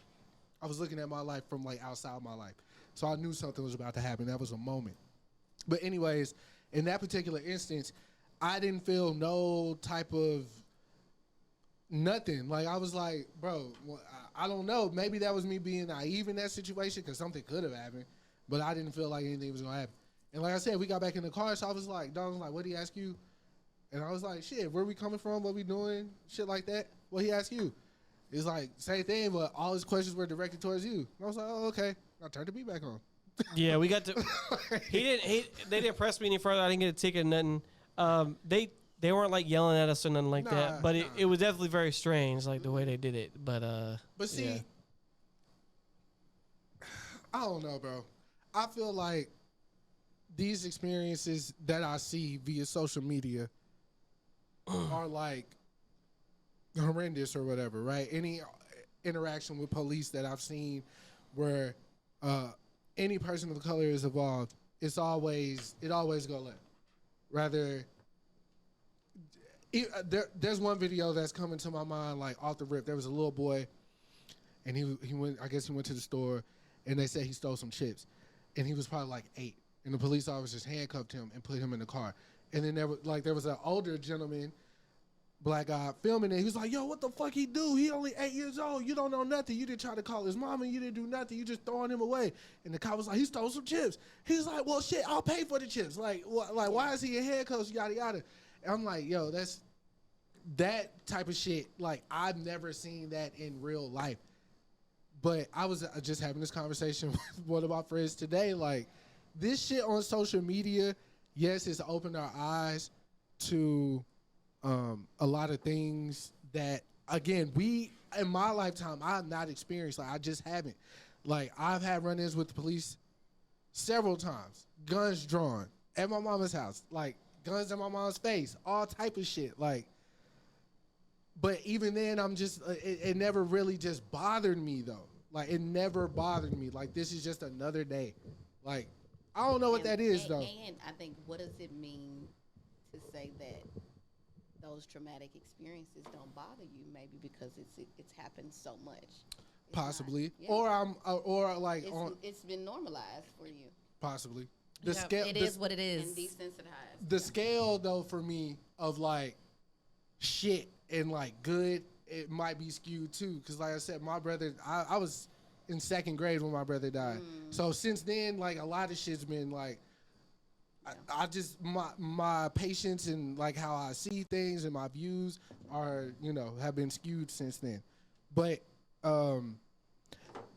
I was looking at my life from like outside my life. So I knew something was about to happen. That was a moment. But anyways, in that particular instance, I didn't feel no type of nothing. Like, I was like, bro, well, I don't know. Maybe that was me being naive in that situation because something could have happened, but I didn't feel like anything was going to happen. And like I said, we got back in the car, so I was like, Don was like, what did he ask you? And I was like, shit, where we coming from? What we doing? Shit like that. What he asked you? It's like, same thing, but all his questions were directed towards you. And I was like, oh, okay. I turned the beat back on. Yeah, we got to. They didn't press me any further. I didn't get a ticket or nothing. They weren't like yelling at us or nothing like that. But it was definitely very strange, like the way they did it. But see, yeah. I don't know, bro. I feel like these experiences that I see via social media are like horrendous or whatever, right? Any interaction with police that I've seen where any person of color is involved, it always go left. Rather, there's one video that's coming to my mind like off the rip. There was a little boy, and he went. I guess he went to the store, and they said he stole some chips, and he was probably like 8, and the police officers handcuffed him and put him in the car. And then there was an older gentleman, black guy, filming it. He was like, yo, what the fuck he do? He only 8 years old. You don't know nothing. You didn't try to call his mama. You didn't do nothing. You just throwing him away. And the cop was like, he stole some chips. He was like, well, shit, I'll pay for the chips. Like why is he in handcuffs, yada, yada. And I'm like, yo, that's that type of shit. Like, I've never seen that in real life. But I was just having this conversation with one of my friends today. Like, this shit on social media, yes, it's opened our eyes to a lot of things that, again, in my lifetime, I have not experienced. Like, I just haven't. Like, I've had run-ins with the police several times, guns drawn at my mama's house, like guns in my mom's face, all type of shit. Like, but even then, I'm just, it never really just bothered me though. Like, it never bothered me. Like, this is just another day. Like, I don't know what that is though. And I think, what does it mean to say that those traumatic experiences don't bother you? Maybe because it's happened so much. Possibly, not, yeah. or like it's been normalized for you. Possibly. The scale, it is what it is. And desensitized. The scale though for me of like shit and like good, it might be skewed too. Cause like I said, my brother, I was in 2nd grade when my brother died. So since then, like a lot of shit's been like, I just, my patience and like how I see things and my views are, have been skewed since then. But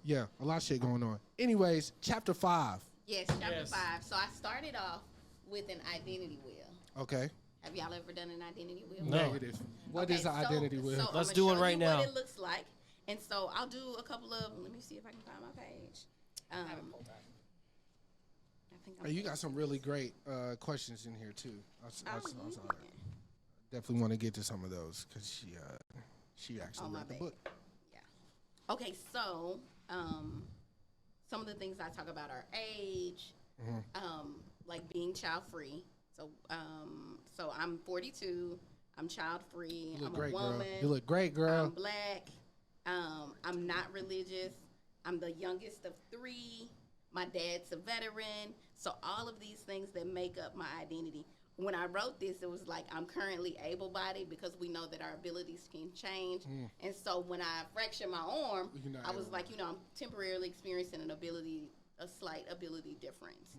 yeah, a lot of shit going on. Anyways, chapter 5. Yes, chapter 5. So I started off with an identity wheel. Okay. Have y'all ever done an identity wheel? No. Negative. What is an identity wheel? So Let's do it right now. What it looks like. And so I'll do a couple of, let me see if I can find my page. I think You got some really great questions in here too. I definitely want to get to some of those because she actually read the book. Yeah. Okay, so some of the things I talk about are age, like being child free. So I'm 42. I'm child free. I'm great, a woman. girl. You look great, girl. I'm black. I'm not religious. I'm the youngest of 3. My dad's a veteran. So all of these things that make up my identity. When I wrote this, it was like I'm currently able-bodied because we know that our abilities can change. And so when I fractured my arm, I was like, I'm temporarily experiencing a slight ability difference.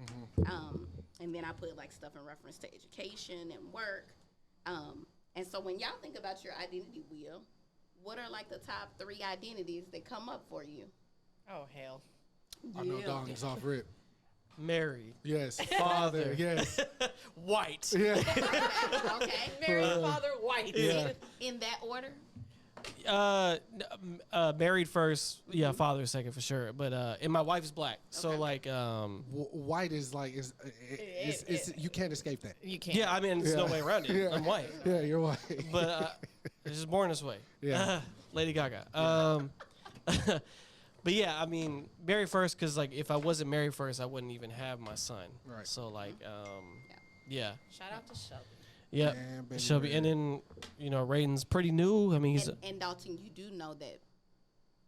And then I put like stuff in reference to education and work. And so when y'all think about your identity wheel, what are like the top 3 identities that come up for you? Oh, hell. I know Dawn is off rip. Married. Yes. Father. Yes. White. Yeah. Okay. Married, father, white. Yeah. In that order? Married first, father second for sure. But and my wife's black, so like white is like it's you can't escape that. You can't. Yeah, I mean there's no way around it. I'm white. Yeah, you're white. But I was just born this way. Yeah. Lady Gaga. But yeah, I mean married first because like if I wasn't married first, I wouldn't even have my son. Right. So like yeah. Shout out to Shelby. Yeah, Shelby, and then Rayden's pretty new. I mean, he's and Dalton. You do know that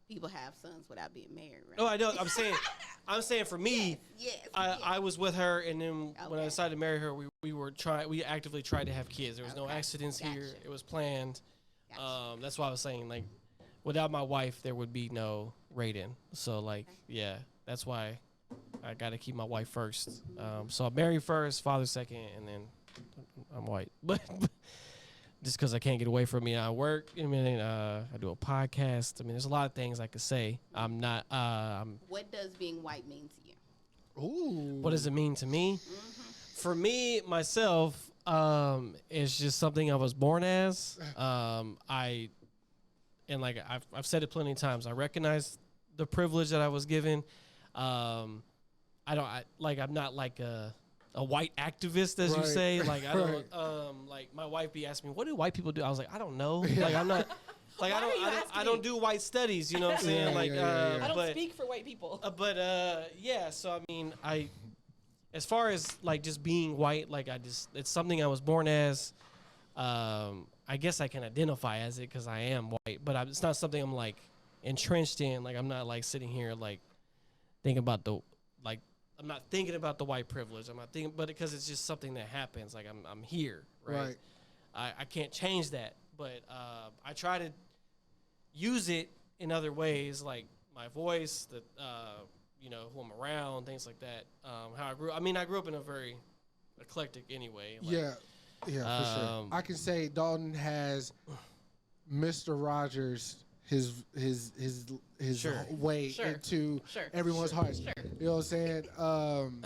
people have sons without being married, right? Oh, I know. I'm saying for me, yes, I was with her, and then when I decided to marry her, we actively tried to have kids. There was no accidents here. It was planned. Gotcha. That's why I was saying, like, without my wife, there would be no Raiden. So, like, yeah, that's why I got to keep my wife first. So I'm married first, father second, and then I'm white. But just because I can't get away from me, I work. I mean, I do a podcast. I mean, there's a lot of things I could say. I'm not. What does being white mean to you? Ooh. What does it mean to me? For me, myself, it's just something I was born as. I've said it plenty of times. I recognize the privilege that I was given. I'm not like a white activist, as you say. Like, I don't, like, my wife be asking me, what do white people do? I was like, I don't know. Like, I'm not, like, I don't do white studies, you know what I'm saying? I don't speak for white people. So, I mean, as far as, like, just being white, like, it's something I was born as. I guess I can identify as it because I am white, but it's not something I'm, like, entrenched in. Like, I'm not, like, sitting here, like, thinking about I'm not thinking about the white privilege. I'm not thinking, but because it's just something that happens. Like, I'm here, right? I can't change that, but I try to use it in other ways, like my voice, who I'm around, things like that. How I grew. I mean, I grew up in a very eclectic anyway. Like, for sure. I can say Dalton has Mr. Rogers. His way into everyone's hearts. Sure. You know what I'm saying?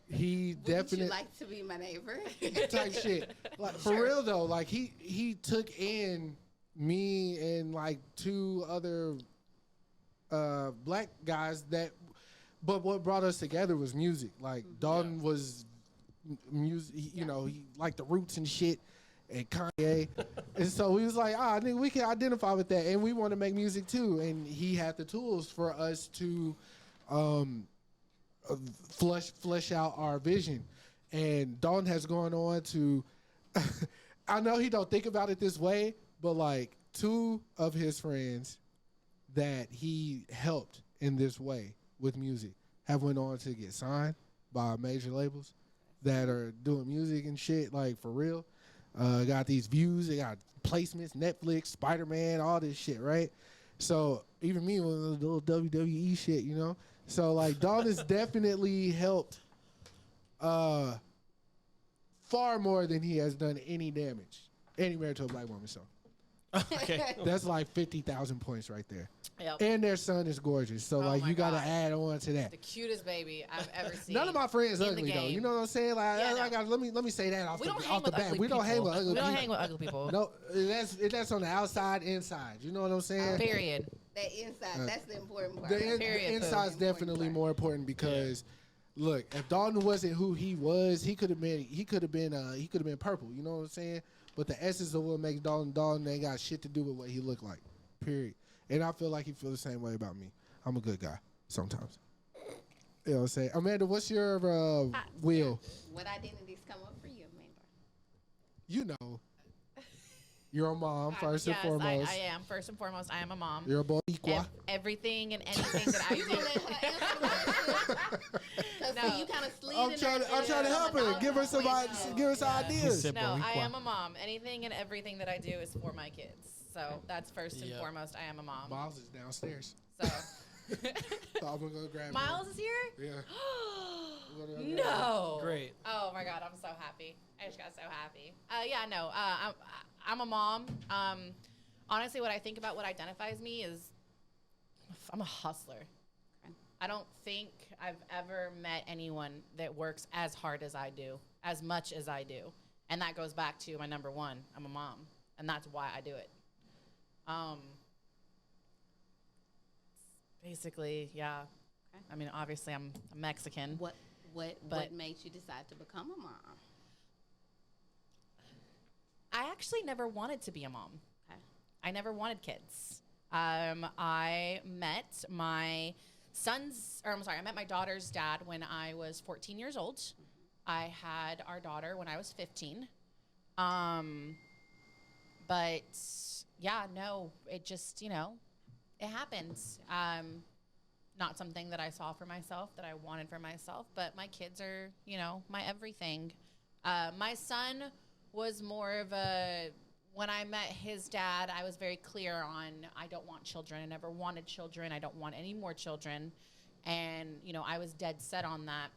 He definitely Would you like to be my neighbor? type shit. Like, for real though, like he took in me and like two other black guys but what brought us together was music. Like Dalton was music, he liked the Roots and shit. And Kanye, and so we was like, I think we can identify with that, and we want to make music too. And he had the tools for us to flesh out our vision. And Dalton has gone on to, I know he don't think about it this way, but like two of his friends that he helped in this way with music have went on to get signed by major labels that are doing music and shit, like for real. Got these views, they got placements, Netflix, Spider-Man, all this shit, right? So even me with a little WWE shit, you know? So like Dalton has definitely helped far more than he has done any damage. Any Married to a Black Woman song. Okay. That's like 50,000 points right there. Yep. And their son is gorgeous. So like my you got to God. add on to that. The cutest baby I've ever seen. None of my friends in ugly the though. game. You know what I'm saying? Like Yeah, no. let me say that off We don't the hang with bat. ugly We don't hang people. with ugly We don't people. hang with ugly people. No, that's on the outside, inside. You know what I'm saying? Period. That inside, that's the important part. The inside's definitely more important because, look, if Dalton wasn't who he was, he could have been purple. You know what I'm saying? But the essence of what makes Dalton ain't got shit to do with what he look like. Period. And I feel like he feels the same way about me. I'm a good guy sometimes. You know what I'm saying? Amanda, what's your wheel? What identities come up for you, Amanda? You know. You're a mom, first and Yes, foremost. I am. First and foremost, I am a mom. You're a Boricua. Everything and anything that I do. No, you kind of slid I'm in trying to help her. Give her some ideas. said No, I Boricua. am a mom. Anything and everything that I do is for my kids. So that's first and foremost. I am a mom. Miles is downstairs. So So I'm gonna go grab him. Miles is here. Yeah. No. Great. Oh my God, I'm so happy. I just got so happy. I'm a mom. Honestly, what I think about what identifies me is I'm a hustler. I don't think I've ever met anyone that works as hard as I do, as much as I do. And that goes back to my number one. I'm a mom, and that's why I do it. Basically, yeah. Okay. I mean, obviously, I'm Mexican. What made you decide to become a mom? I actually never wanted to be a mom. Okay. I never wanted kids. I met my I met my daughter's dad when I was 14 years old. I had our daughter when I was 15. But yeah, no, it just, it happened. Not something that I saw for myself, that I wanted for myself, but my kids are, my everything. My son was more of when I met his dad, I was very clear on I don't want children. I never wanted children. I don't want any more children. And, you know, I was dead set on that.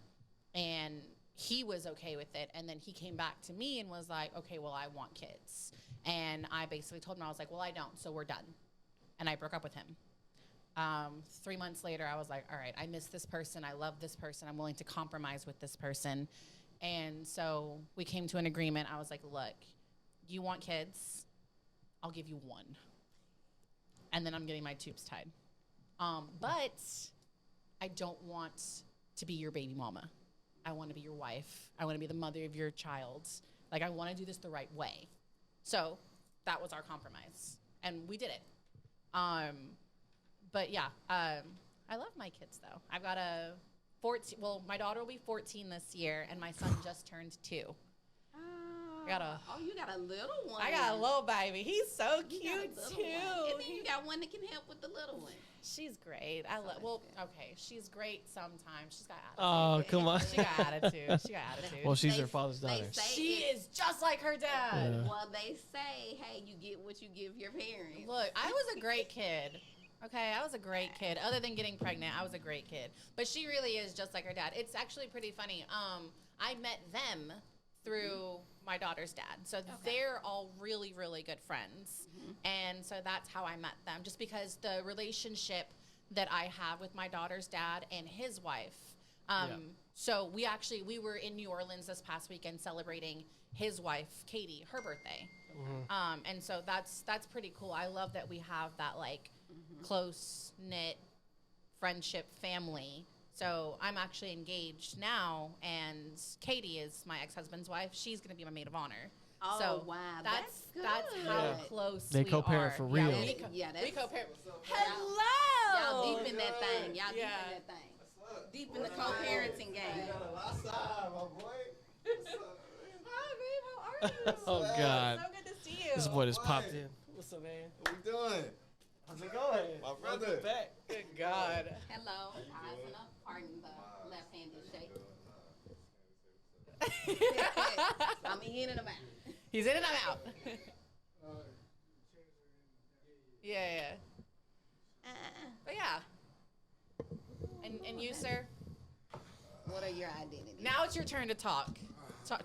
And he was okay with it. And then he came back to me and was like, okay, well, I want kids. And I basically told him, I was like, well, I don't, so we're done. And I broke up with him. 3 months later, I was like, all right, I miss this person. I love this person. I'm willing to compromise with this person. And so we came to an agreement. I was like, look, you want kids? I'll give you one. And then I'm getting my tubes tied. But I don't want to be your baby mama. I want to be your wife. I want to be the mother of your child. Like, I want to do this the right way. So that was our compromise. And we did it. But yeah, I love my kids though. I've got a 14, well, my daughter will be 14 this year, and my son just turned 2. You got a little one. I got a little baby. He's so cute too. And then you got one that can help with the little one. She's great. Okay, she's great sometimes. She's got attitude. Oh, come on. She got attitude. Well, she's her father's daughter. She is just like her dad. Yeah. Well, they say, hey, you get what you give your parents. Look, I was a great kid. Okay, I was a great kid. Other than getting pregnant, I was a great kid. But she really is just like her dad. It's actually pretty funny. I met them through my daughter's dad. So they're all really, really good friends. And so that's how I met them. Just because the relationship that I have with my daughter's dad and his wife. So we were in New Orleans this past weekend celebrating his wife, Katie, her birthday. And so that's pretty cool. I love that we have that like close-knit friendship family. So I'm actually engaged now, and Katie is my ex-husband's wife. She's going to be my maid of honor. Oh, so wow. That's good. how close They we co-parent are. for real. We co-parent. Hello! Y'all deep in that thing. Y'all deep in that thing. Deep in the co-parenting game. Hi, babe. How are you? Oh, God. So good to see you. This boy just popped in. What's up, man? What we doing? How's it going? My brother. Back. Good God. Hello. Caazena. Pardon the left-handed shake. I'm in and I'm out. He's in and I'm out. Yeah. But yeah. And you, sir? What are your identities? Now it's your turn to talk.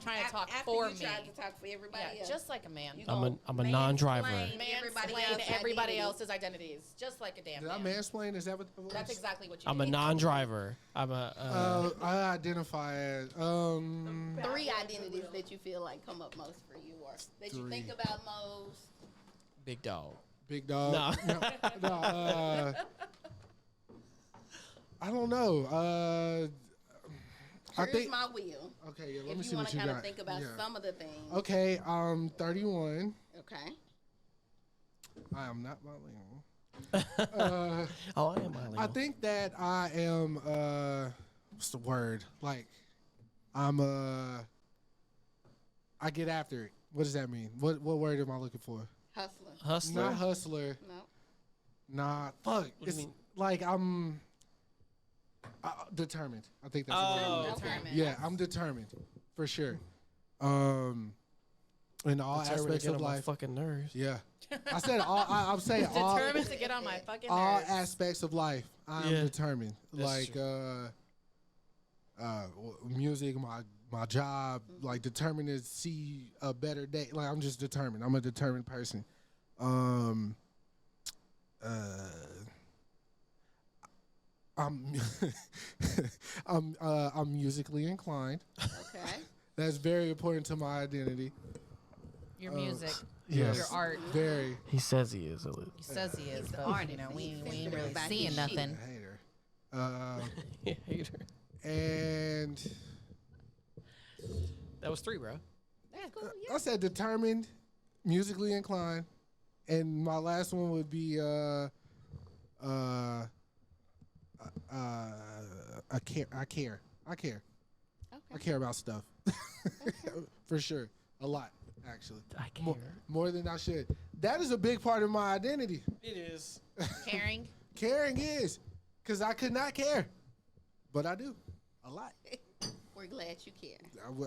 Trying to talk after for you me. tried to talk for everybody else. Just like a man. I'm a non-driver. Everybody else's identities, just like a damn Did I man. mansplain? Is that what that was? That's exactly what you I'm did. a non-driver. I'm a. I identify as 3 identities that you feel like come up most for you, or that you think about most. Big dog. big dog. No. No, I don't know. Here's my wheel. Okay, yeah, let me If see you want what to you kind got. of think about Yeah. some of the things. Okay, 31. Okay. I am not bilingual. Oh, I am bilingual. I think that I am, what's the word? Like, I'm, I get after it. What does that mean? What word am I looking for? Hustler. Hustler. Not hustler. No. Nah, fuck. do you It's mean? like I'm determined. I think that's the word. Oh, okay. Yeah, I'm determined for sure. In all Determined to aspects get of on my life. fucking nerves. Yeah, I said all. I'm saying all. Determined to get on my fucking All nerves. aspects of life, I'm Yeah. determined. That's Like music, my job, like determined to see a better day. Like I'm just determined. I'm a determined person. I'm I'm musically inclined. Okay. That's very important to my identity. Your music, Yes. your art. Very. He says he is. He says he is, but artist. you know, we He's ain't really about seeing his nothing. Hater. Hater. And That was 3, bro. That's cool. Yeah. I said determined, musically inclined, and my last one would be I care. Okay. I care about stuff. For sure. A lot, actually. I care. More than I should. That is a big part of my identity. It is. Caring. Caring is. Because I could not care. But I do. A lot. We're glad you care.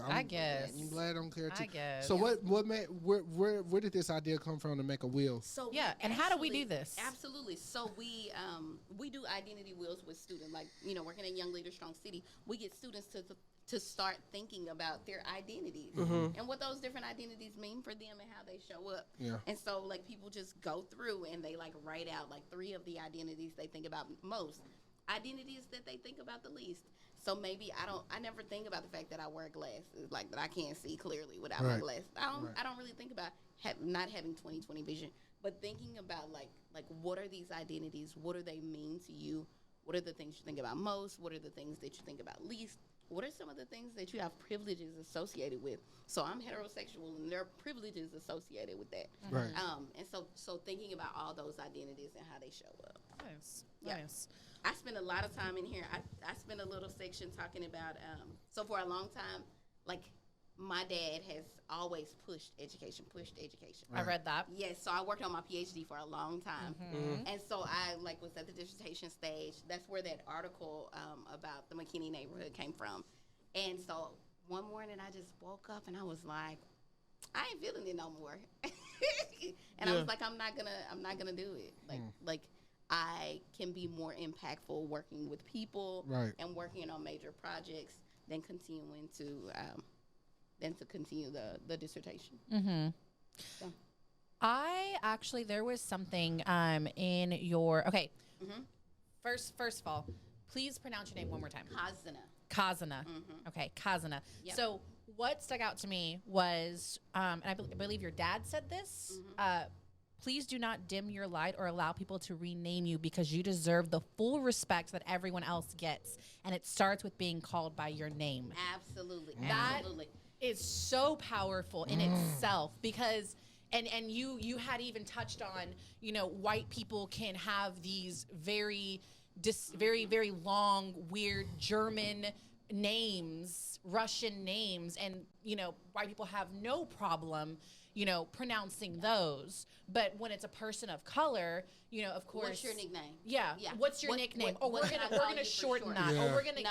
I guess. I'm glad I don't care too. I guess. So what made where did this idea come from to make a wheel? So Yeah, and how do we do this? Absolutely. So we do identity wheels with students. Like, working at Young Leaders Strong City, we get students to start thinking about their identities and what those different identities mean for them and how they show up. Yeah. And so like people just go through and they like write out like 3 of the identities they think about most, identities that they think about the least. So maybe I never think about the fact that I wear glasses, like that I can't see clearly without my glasses. I don't really think about not having 20/20 vision, but thinking about like what are these identities? What do they mean to you? What are the things you think about most? What are the things that you think about least? What are some of the things that you have privileges associated with? So I'm heterosexual, and there are privileges associated with that. Right. And so thinking about all those identities and how they show up. Nice. Yeah. Nice. I spend a lot of time in here. I spend a little section talking about, so for a long time, like, my dad has always pushed education. I read that. Yes, so I worked on my PhD for a long time. And so I, was at the dissertation stage. That's where that article about the McKinney neighborhood came from. And so one morning I just woke up and I was like, I ain't feeling it no more. And I was like, I'm not gonna do it. Like I can be more impactful working with people and working on major projects than continuing to continue the dissertation. So. There was something in your First of all, please pronounce your name one more time. Caazena. Okay, Caazena. Yep. So what stuck out to me was, and I believe your dad said this. Please do not dim your light or allow people to rename you, because you deserve the full respect that everyone else gets, and it starts with being called by your name. Absolutely. That is so powerful in itself, because and you had even touched on, white people can have these very very long weird German names, Russian names, and white people have no problem pronouncing those. But when it's a person of color, of course. What's your nickname? Yeah. What's your nickname? We're gonna shorten that. Yeah. Or we're gonna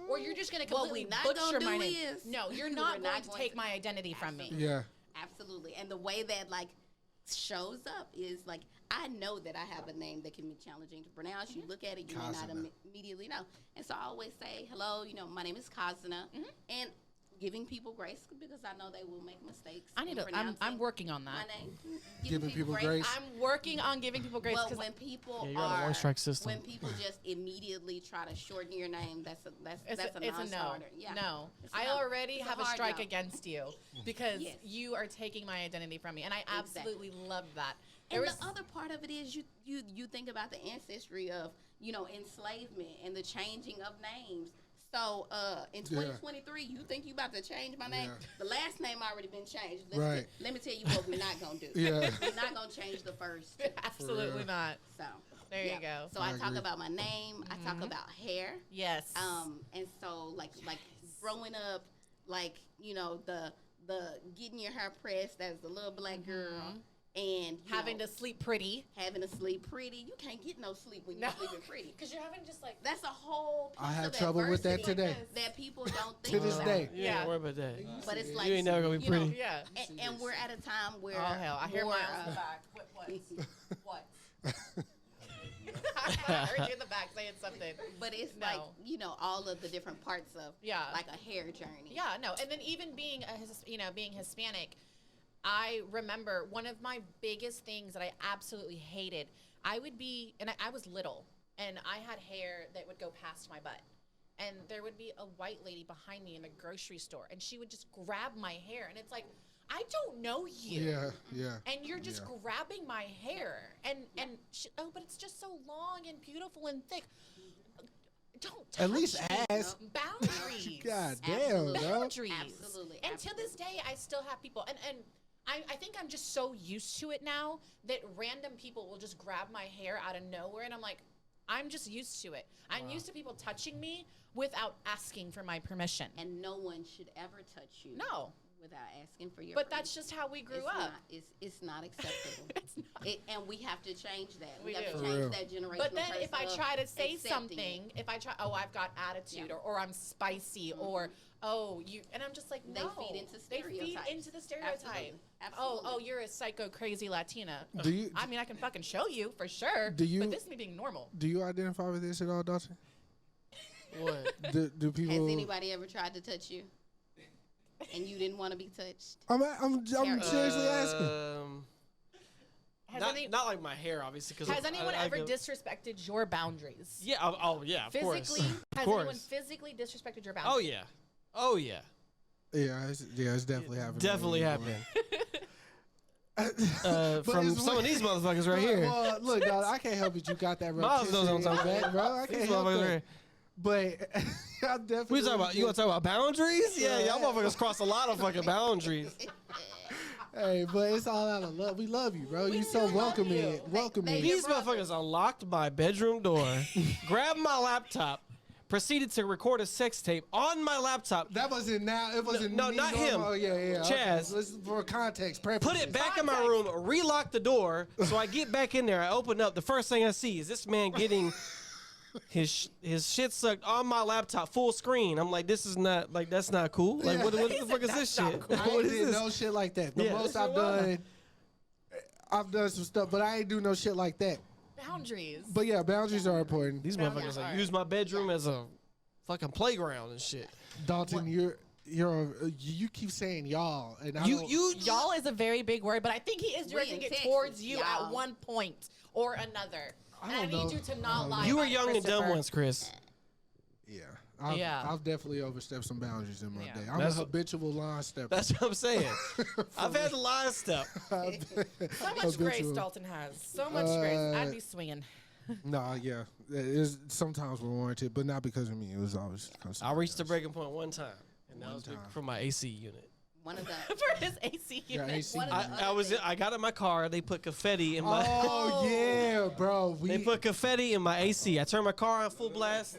or you're just gonna completely butcher my name. No, you're not going to take my identity from me. Yeah. Absolutely. And the way that shows up is I know that I have a name that can be challenging to pronounce. You look at it, you may not immediately know. And so I always say, hello, my name is Caazena. And giving people grace, because I know they will make mistakes. I'm working on that. My name. Giving people grace. I'm working on giving people grace. Well, when people you're on a one-strike system. When people just immediately try to shorten your name, that's a non-starter. No. Yeah. No. It's a I no. already It's a have a hard strike no. against you, because Yes. you are taking my identity from me, and I absolutely love that. And the other part of it is you think about the ancestry of enslavement and the changing of names. So in 2023, you think you about to change my name? Yeah. The last name already been changed. Right. Let me tell you what we're not gonna do. Yeah. We're not gonna change the first. Absolutely not. So There you go. So I I talk agree. about my name. I talk about hair. Yes. And so like growing up, the getting your hair pressed as a little black girl. And having to sleep pretty. Having to sleep pretty. You can't get no sleep when you're sleeping pretty. Because you're having just That's a whole piece I had of trouble with that adversity today. that people don't To think this about. day. You ain't worry about that. But it's You ain't never gonna be pretty. Yeah. And we're at a time where Oh, hell. I hear more, Miles in the back. What? I heard you in the back saying something. But it's No. all of the different parts of like a hair journey. Yeah, no. And then even being being Hispanic, I remember one of my biggest things that I absolutely hated. I was little, and I had hair that would go past my butt. And there would be a white lady behind me in the grocery store, and she would just grab my hair. And it's like, I don't know you. Yeah. And you're just grabbing my hair. And she, but it's just so long and beautiful and thick. Don't touch At least me. ask. Boundaries. God damn, bro. Boundaries. Absolutely. And to this day, I still have people. And I think I'm just so used to it now that random people will just grab my hair out of nowhere. And I'm like, I'm just used to it. I'm used to people touching me without asking for my permission. And no one should ever touch you. No. without asking for your But permission. that's just how we grew It's up. It's not acceptable. It's not. And we have to change that. We have do. to For real. change that generational But then curse if I of try to say accepting something, it. if I try, oh, I've got attitude, Yeah. or I'm spicy, or oh, you, and I'm just like, They no. feed into They feed stereotypes. into the stereotype. Absolutely. Oh, Absolutely. you're a psycho crazy Latina. Do you I mean, I can fucking show you for sure. Do you- But this is me being normal. do you identify with this at all, Dalton? What? Do people? Has anybody ever tried to touch you? And you didn't want to be touched? I'm seriously asking. Has, Not like my hair, obviously. Cause has anyone ever go- disrespected your boundaries? Yeah. Oh, yeah. Of course. Physically, Of has course. anyone physically disrespected your Oh boundaries? yeah. Oh yeah. It's definitely happened. Definitely happened. But From it's some of these motherfuckers right here. Well, look, dog, I can't help it. You got that Miles knows what I'm repetition in talking your about. back, bro. I These can't help motherfuckers right that. here. But I definitely. We talking about? You want to talk about boundaries? Yeah, Yeah. y'all motherfuckers cross a lot of fucking boundaries. Hey, but it's all out of love. We love you, bro. We You so do love welcoming. you. Welcoming. These motherfuckers unlocked my bedroom door, grabbed my laptop, proceeded to record a sex tape on my laptop, That wasn't now. It wasn't. No, me not normal. him. Oh, yeah. Chaz. Okay. Listen, for context, purposes. put it back in my room, relock the door. So I get back in there. I open up. The first thing I see is this man getting his shit sucked on my laptop, full screen. I'm like, this is not like that's not cool. Like, what the fuck is this shit? I What ain't is did this? no shit like that. The Yeah. most I've done some stuff, but I ain't do no shit like that. Boundaries. But yeah, boundaries are important. These Boundaries motherfuckers like are- use my bedroom as a fucking playground and shit. Dalton, you keep saying y'all, and I You don't, you Y'all is a very big word, but I think he is We directing in it Texas, towards you y'all. at one point or another. I And I don't need know. you to I not don't lie. know. you were about it, young and dumb Christopher. once, Chris. yeah, Yeah. I've definitely overstepped some boundaries in my Yeah. day. I'm That's a what- habitual line stepper. That's what I'm saying. I've had the line step. So much grace Dalton has. So much grace. I'd be swinging. Nah, yeah, sometimes we're warranted, but not because of me. It was always. because of I reached the somebody breaking point one time, and that One was time. from my AC unit. One of the For his AC Yeah, unit. AC One of unit. the I other was things- I got in my car. They put confetti in my. Oh yeah, bro. They put confetti in my AC. I turned my car on full blast.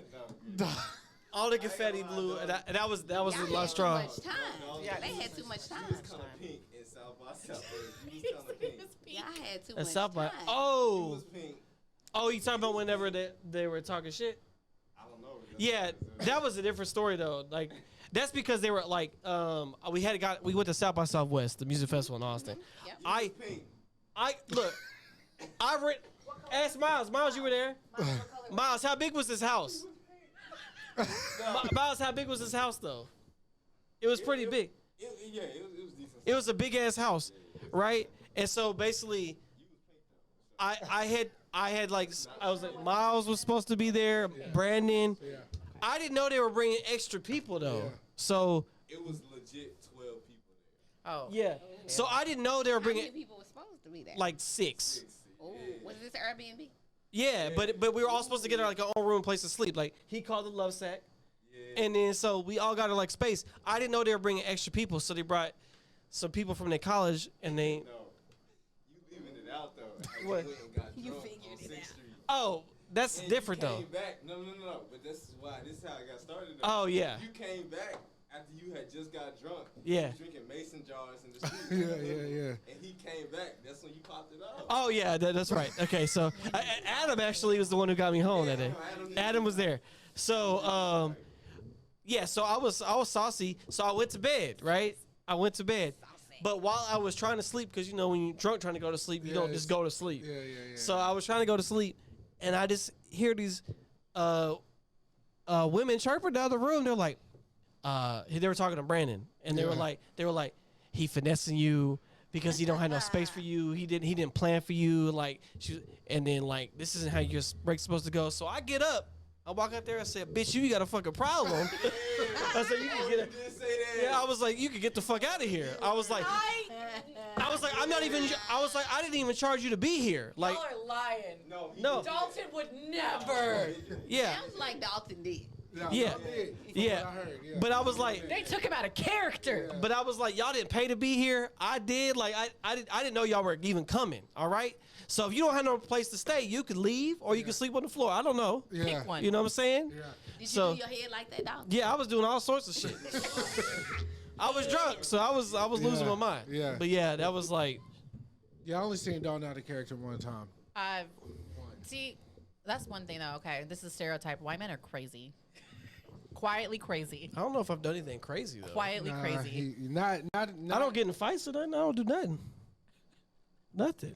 All the confetti blew, and that was Y'all a had lot too strong. much time. They had too much time. Pink in South by Southwest. You was kind of pink. Y'all had too And much South by time. You oh was pink. you talking about whenever they were talking shit? I don't know. Yeah, that was a different story though. Like that's because they were like we went to South by Southwest, the music festival in Austin. Yep. I look, ask Miles. Miles, you were there. Miles, how big was this house? Miles, how big was this house though? It was pretty big. It was decent. It was a big ass house, right? And so basically, I had like I was like Miles was supposed to be there, Brandon. I didn't know they were bringing extra people though. Yeah. So It was legit 12 people there. Oh. yeah, so I didn't know they were How many bringing people were supposed to be there? like 6. Ooh, was this Airbnb? Yeah, but we were all supposed to get like our own room, place to sleep. Like he called the love sack, and then so we all got like space. I didn't know they were bringing extra people, so they brought some people from their college, and they. No. You leaving it out, though. What? You figured on it 6th out. Street. Oh, that's And different you though. came back. No. But this is why. This is how it got started. Though. Oh yeah, You came back after you had just got drunk. Yeah. You was drinking mason jars in the street. Yeah. And he came back. That's when you popped it up. oh yeah, that's right. Okay, so Adam actually was the one who got me home that day. Adam was there. So yeah, so I was saucy. So I went to bed. Right, I went to bed. But while I was trying to sleep, because you know when you're drunk trying to go to sleep, you don't just go to sleep. Yeah. So I was trying to go to sleep, and I just hear these women chirping down the room. They're like, they were talking to Brandon, and they were like, he finessing you because he don't have no space for you. He didn't plan for you. Like, and then like this isn't how your break's supposed to go. So I get up. I walk out there and say, bitch, you got a fucking problem. I said, you can get it. Didn't say that. Yeah, I was like, you can get the fuck out of here. I was like, I'm not even. I was like, I didn't even charge you to be here. Like, Y'all are lying. No. no, Dalton would never. yeah, Sounds like Dalton did. Yeah. Yeah. I heard, yeah. But I was like, They took him out of character. but I was like, y'all didn't pay to be here. I did. Like, I didn't know y'all were even coming. All right. So if you don't have no place to stay, you could leave or you could sleep on the floor. I don't know. Yeah. Pick one. You know what I'm saying? Yeah. Did you So- do your head like that, dog? Yeah, I was doing all sorts of shit. I was drunk, so I was losing my mind. Yeah. But yeah, that was like, Yeah, I only seen Dalton out of character one time. See, that's one thing though. Okay, this is a stereotype. White men are crazy, quietly crazy, I don't know if I've done anything crazy though. quietly crazy. Not. I don't get in fights or nothing. I don't do nothing. Nothing.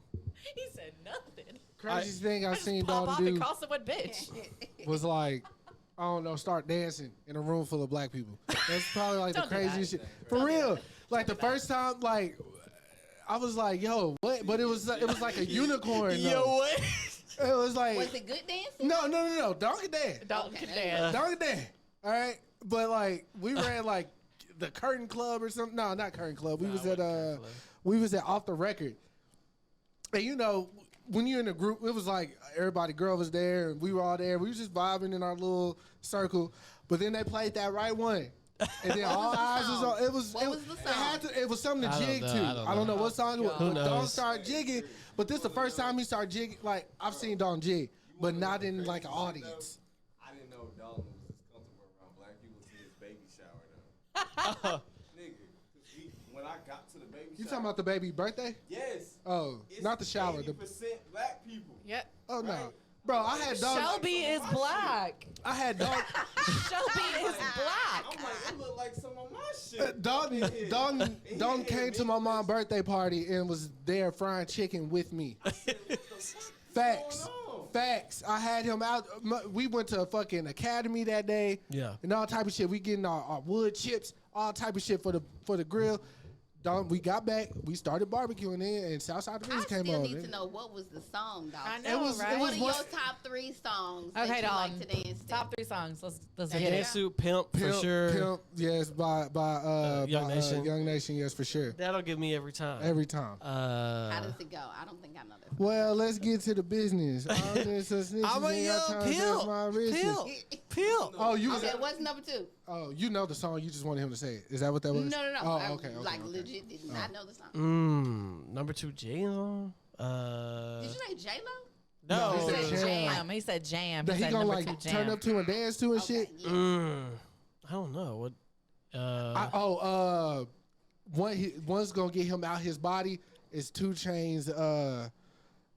He said nothing. Craziest thing I seen Pop off Dalton and do call someone bitch. was like, I don't know, start dancing in a room full of black people. That's probably like the Don't do that. craziest shit. For real. Like the first time, like I was like, yo, what? But it was like a unicorn. Yo, though. what? It was like Was it good dancing? no. Donkey dance. Dalton Okay. can dance. Donkey dance. All right. But like we ran like the Curtain Club or something. No, not Curtain Club. We was at Off the Record. And you know, when you're in a group, it was like everybody, girl was there, and we were all there. We was just vibing in our little circle. But then they played that right one, and then all was the eyes was song? on. It was What was the song? It was something to I don't jig know, to. I don't know what song it was. Who But Dalton knows? started jigging. But this the first time he started jigging. Like I've seen Dalton jig, but not in like an audience. I didn't know Dalton was this comfortable around black people to his baby shower though. Nigga, 'cause when I got to the baby You shower. talking about the baby birthday? Yes. Oh, It's not the shower. 80% black people. Yep. Oh no, Right. bro. I had Dalton. Shelby is black. I had Dalton. Shelby is black. I'm like, it look like some of my shit. Dalton came to my mom's birthday party and was there frying chicken with me. Facts. going on? Facts. I had him out. We went to a fucking academy that day. Yeah. And all type of shit. We getting our wood chips, all type of shit for the grill. We got back. We started barbecuing in, and Southside I Breeze came still on. need to know what was the song, dog. I know, It was- right? it What was are one- your top 3 songs Okay, that you Dalton. like to dance to? Top 3 songs. Let's Yeah. get it. Dance Pimp for Pimp, sure. Pimp, yes, by Young Nation. Young Nation, yes, for sure. That'll give me every time. Every time. How does it go? I don't think I know that. Well, let's get to the business. All this is snitches I'm a and y'all young trying to dance my wrists. Pimp. Oh, you was Okay, what's number 2? oh, you know the song. You just wanted him to say it. Is that what that was? No. Oh, I, okay. like okay. legit did not know the song. Number 2, Jay on. Did you say J Lo? No, No. he He said said jam. jam. He said jam. That he said gonna number like 2 turn jam. up to and dance to and shit. Yeah. I don't know what. One's gonna get him out his body is 2 Chainz.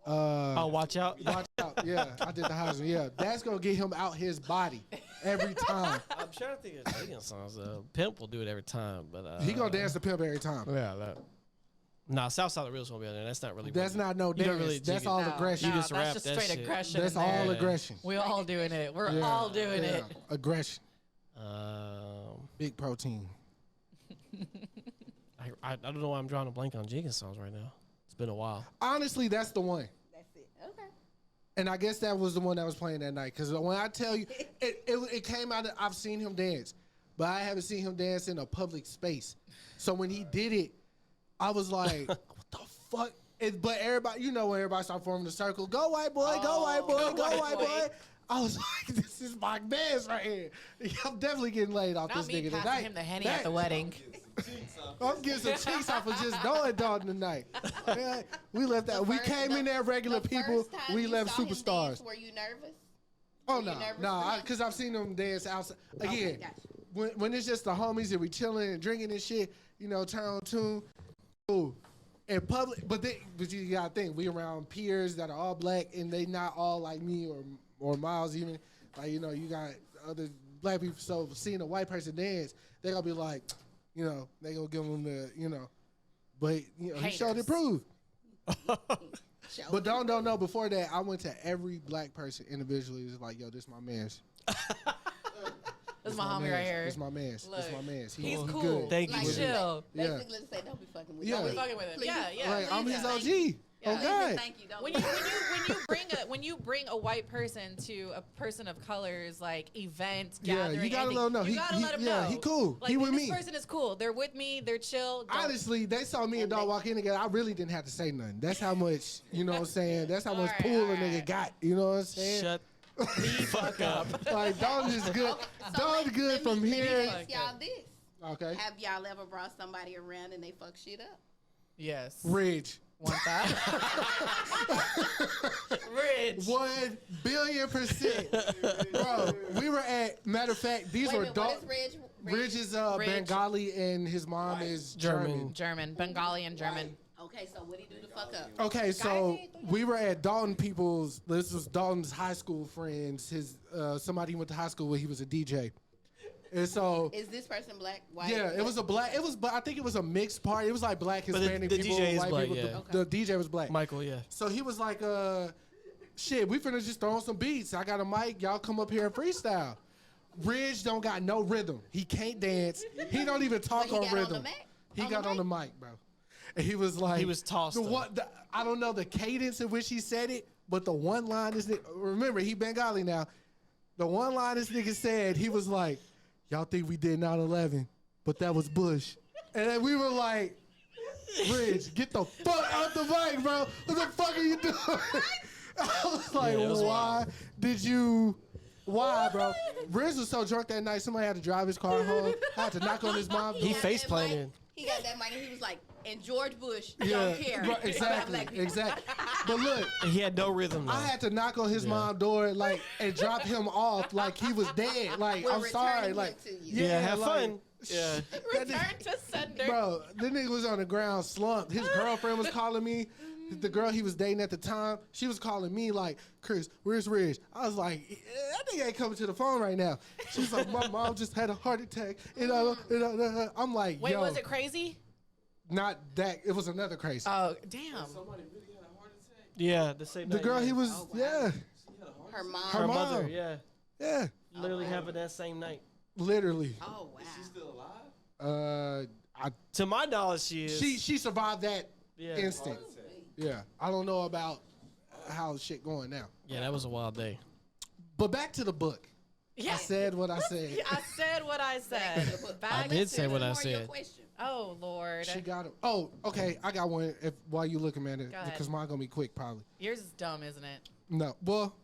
Oh, watch out. Watch out. Yeah, I did the Heisman. Yeah, that's gonna get him out his body every time. I'm trying to think of Megan songs. Pimp will do it every time, but He gonna dance to Pimp every time. Yeah, that. Nah, Southside the Real's gonna be on there. That's not really. That's not no You dance. don't really That's jig it. all No, aggression. no, just that's rap just that straight shit. aggression. That's in there. all Yeah. aggression. We're all doing it. We're Yeah, all doing yeah. it. Aggression. Um, Big protein. I don't know why I'm drawing a blank on jigging songs right now. It's been a while. Honestly, that's the one. That's it. Okay. And I guess that was the one that was playing that night. Because when I tell you, it came out, I've seen him dance, but I haven't seen him dance in a public space. So when he did it, I was like, what the fuck? But everybody, you know, when everybody started forming the circle, go white boy, go white boy, go white boy. I was like, this is my dance right here. I'm definitely getting laid off Not this me nigga passing tonight. him the Henny at the wedding. I'm getting some cheeks off of just knowing Dalton tonight. Yeah, we left out. We came in there regular the people. first time We you left saw him superstars. dance, were you nervous? Oh Were you no, nervous no, for him? because I've seen them dance outside. Again, Okay, gotcha. when it's just the homies and we chilling and drinking and shit, you know, turn on tune. Cool. In public, but you gotta think we around peers that are all black and they not all like me or Miles even. Like, you know, you got other black people. So seeing a white person dance, they gonna be like, you know, they gonna give them the, you know, but you know, he showed Haters. it proved. Show But don't know. Before that, I went to every black person individually. It's like, yo, this my man's. This is my homie right here. This my man's. This Look, my man's. He's he cool. good. Thank you. Like, With it. chill. Yeah. Basically, let's say don't be fucking with Yeah. him. Don't be fucking with him. Please. Yeah, yeah. Like, I'm Please his don't. OG. Oh Please, God. Thank you. Don't When you bring a white person to a person of color's like event Yeah, gathering, you gotta and let him know. You He- gotta he- let him yeah, know. he cool. Like, He with this me. person is cool. They're with me. They're chill. Don't- Honestly, they saw me and Dog walk in together. I really didn't have to say nothing. That's how much, you know what I'm saying? That's how much Alright, pool a alright. nigga got. You know what I'm saying? Shut The fuck up. Like Dalton is good. Dalton's good from Let me here. ask y'all this. Okay. Have y'all ever brought somebody around and they fuck shit up? Yes. Ridge. One time. Ridge. 1 billion %. Bro, we were at, matter of fact, these Wait a were minute, what is Ridge Ridge? is Ridge. Bengali and his mom is German. German, Bengali, and German. Okay, so what do you do to fuck up? Okay, so we were at Dalton people's. This was Dalton's high school friends. His somebody he went to high school with. He was a DJ, and so Is this person black, white? yeah, it was a black. It was, but I think it was a mixed party. It was like black, the Hispanic people, DJ is white black, people. yeah. The DJ was black. Michael, yeah. So he was like, shit, we finna just throw on some beats. I got a mic. Y'all come up here and freestyle. Ridge don't got no rhythm. He can't dance. He don't even talk But he on got on rhythm. the mic? He On got the on the mic, bro. And he was like, He was tossed The up. one, I don't know the cadence in which he said it, but the one line this nigga, remember he Bengali now. The one line this nigga said, he was like, y'all think we did 9/11, but that was Bush. And then we were like, Ridge, get the fuck out the mic, bro. What the fuck are you doing? I was like, Yeah, it was why did you? Why, bro? Ridge was so drunk that night, somebody had to drive his car home. I had to knock on his mom's door. He got face that planted. mic. He got that mic and he was like, and George Bush Yeah, don't care. right, exactly, Black people. exactly. But look, And he had no rhythm, though. I had to knock on his mom's door, like, and drop him off like he was dead. Like, We're I'm sorry, returning like, him to you. yeah, have like, fun. Yeah. that Return to sender. Bro, the nigga was on the ground slumped. His girlfriend was calling me. The girl he was dating at the time, she was calling me like, Chris, where's Ridge? I was like, that nigga ain't coming to the phone right now. She was like, my mom just had a heart attack. I'm like, Wait, yo, was it crazy? not that. It was another crazy. Oh, damn. Somebody really had a heart attack. Yeah, the same The night, girl yeah. he was, Oh, yeah, Her mom. Her Her mom. mother, yeah. yeah, Literally happened that same night. literally. Oh, wow. She's still alive? To my knowledge, she is. She survived that Yeah. instant. Yeah, I don't know about how shit going now. Yeah, that was a wild day. But back to the book. Yeah. I said what I said. I said what I said. I Back did to say what I More your said. question. Oh, Lord. She got him. Oh, okay. I got one. If while you looking at it, Go ahead. because mine gonna be quick, probably. Yours is dumb, isn't it? No, well,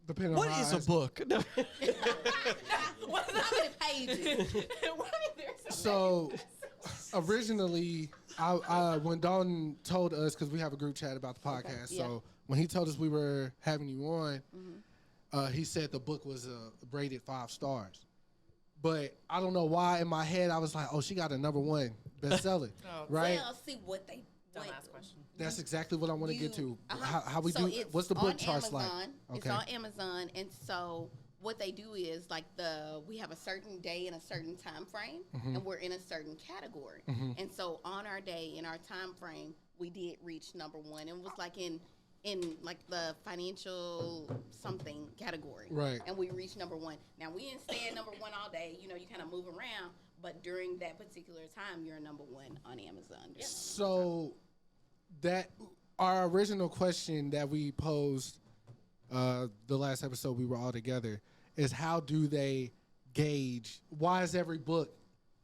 depending What on how is I a book? How many pages? So originally, I when Dalton told us, because we have a group chat about the podcast, yeah. so when he told us we were having you on, he said the book was rated 5 stars. But I don't know why in my head I was like, oh, she got a #1 bestseller, right? Well, see what they. Dumbass question. That's exactly what I want to get to. How we So do? it's What's the book on charts like? Amazon. It's on Amazon, and so what they do is like we have a certain day and a certain time frame, and we're in a certain category. And so on our day in our time frame, we did reach #1. It was like in like the financial something category, Right. And we reached #1. Now we didn't stay at #1 all day. You know, you kind of move around, but during that particular time, you're #1 on Amazon. So that our original question that we posed the last episode we were all together is how do they gauge why is every book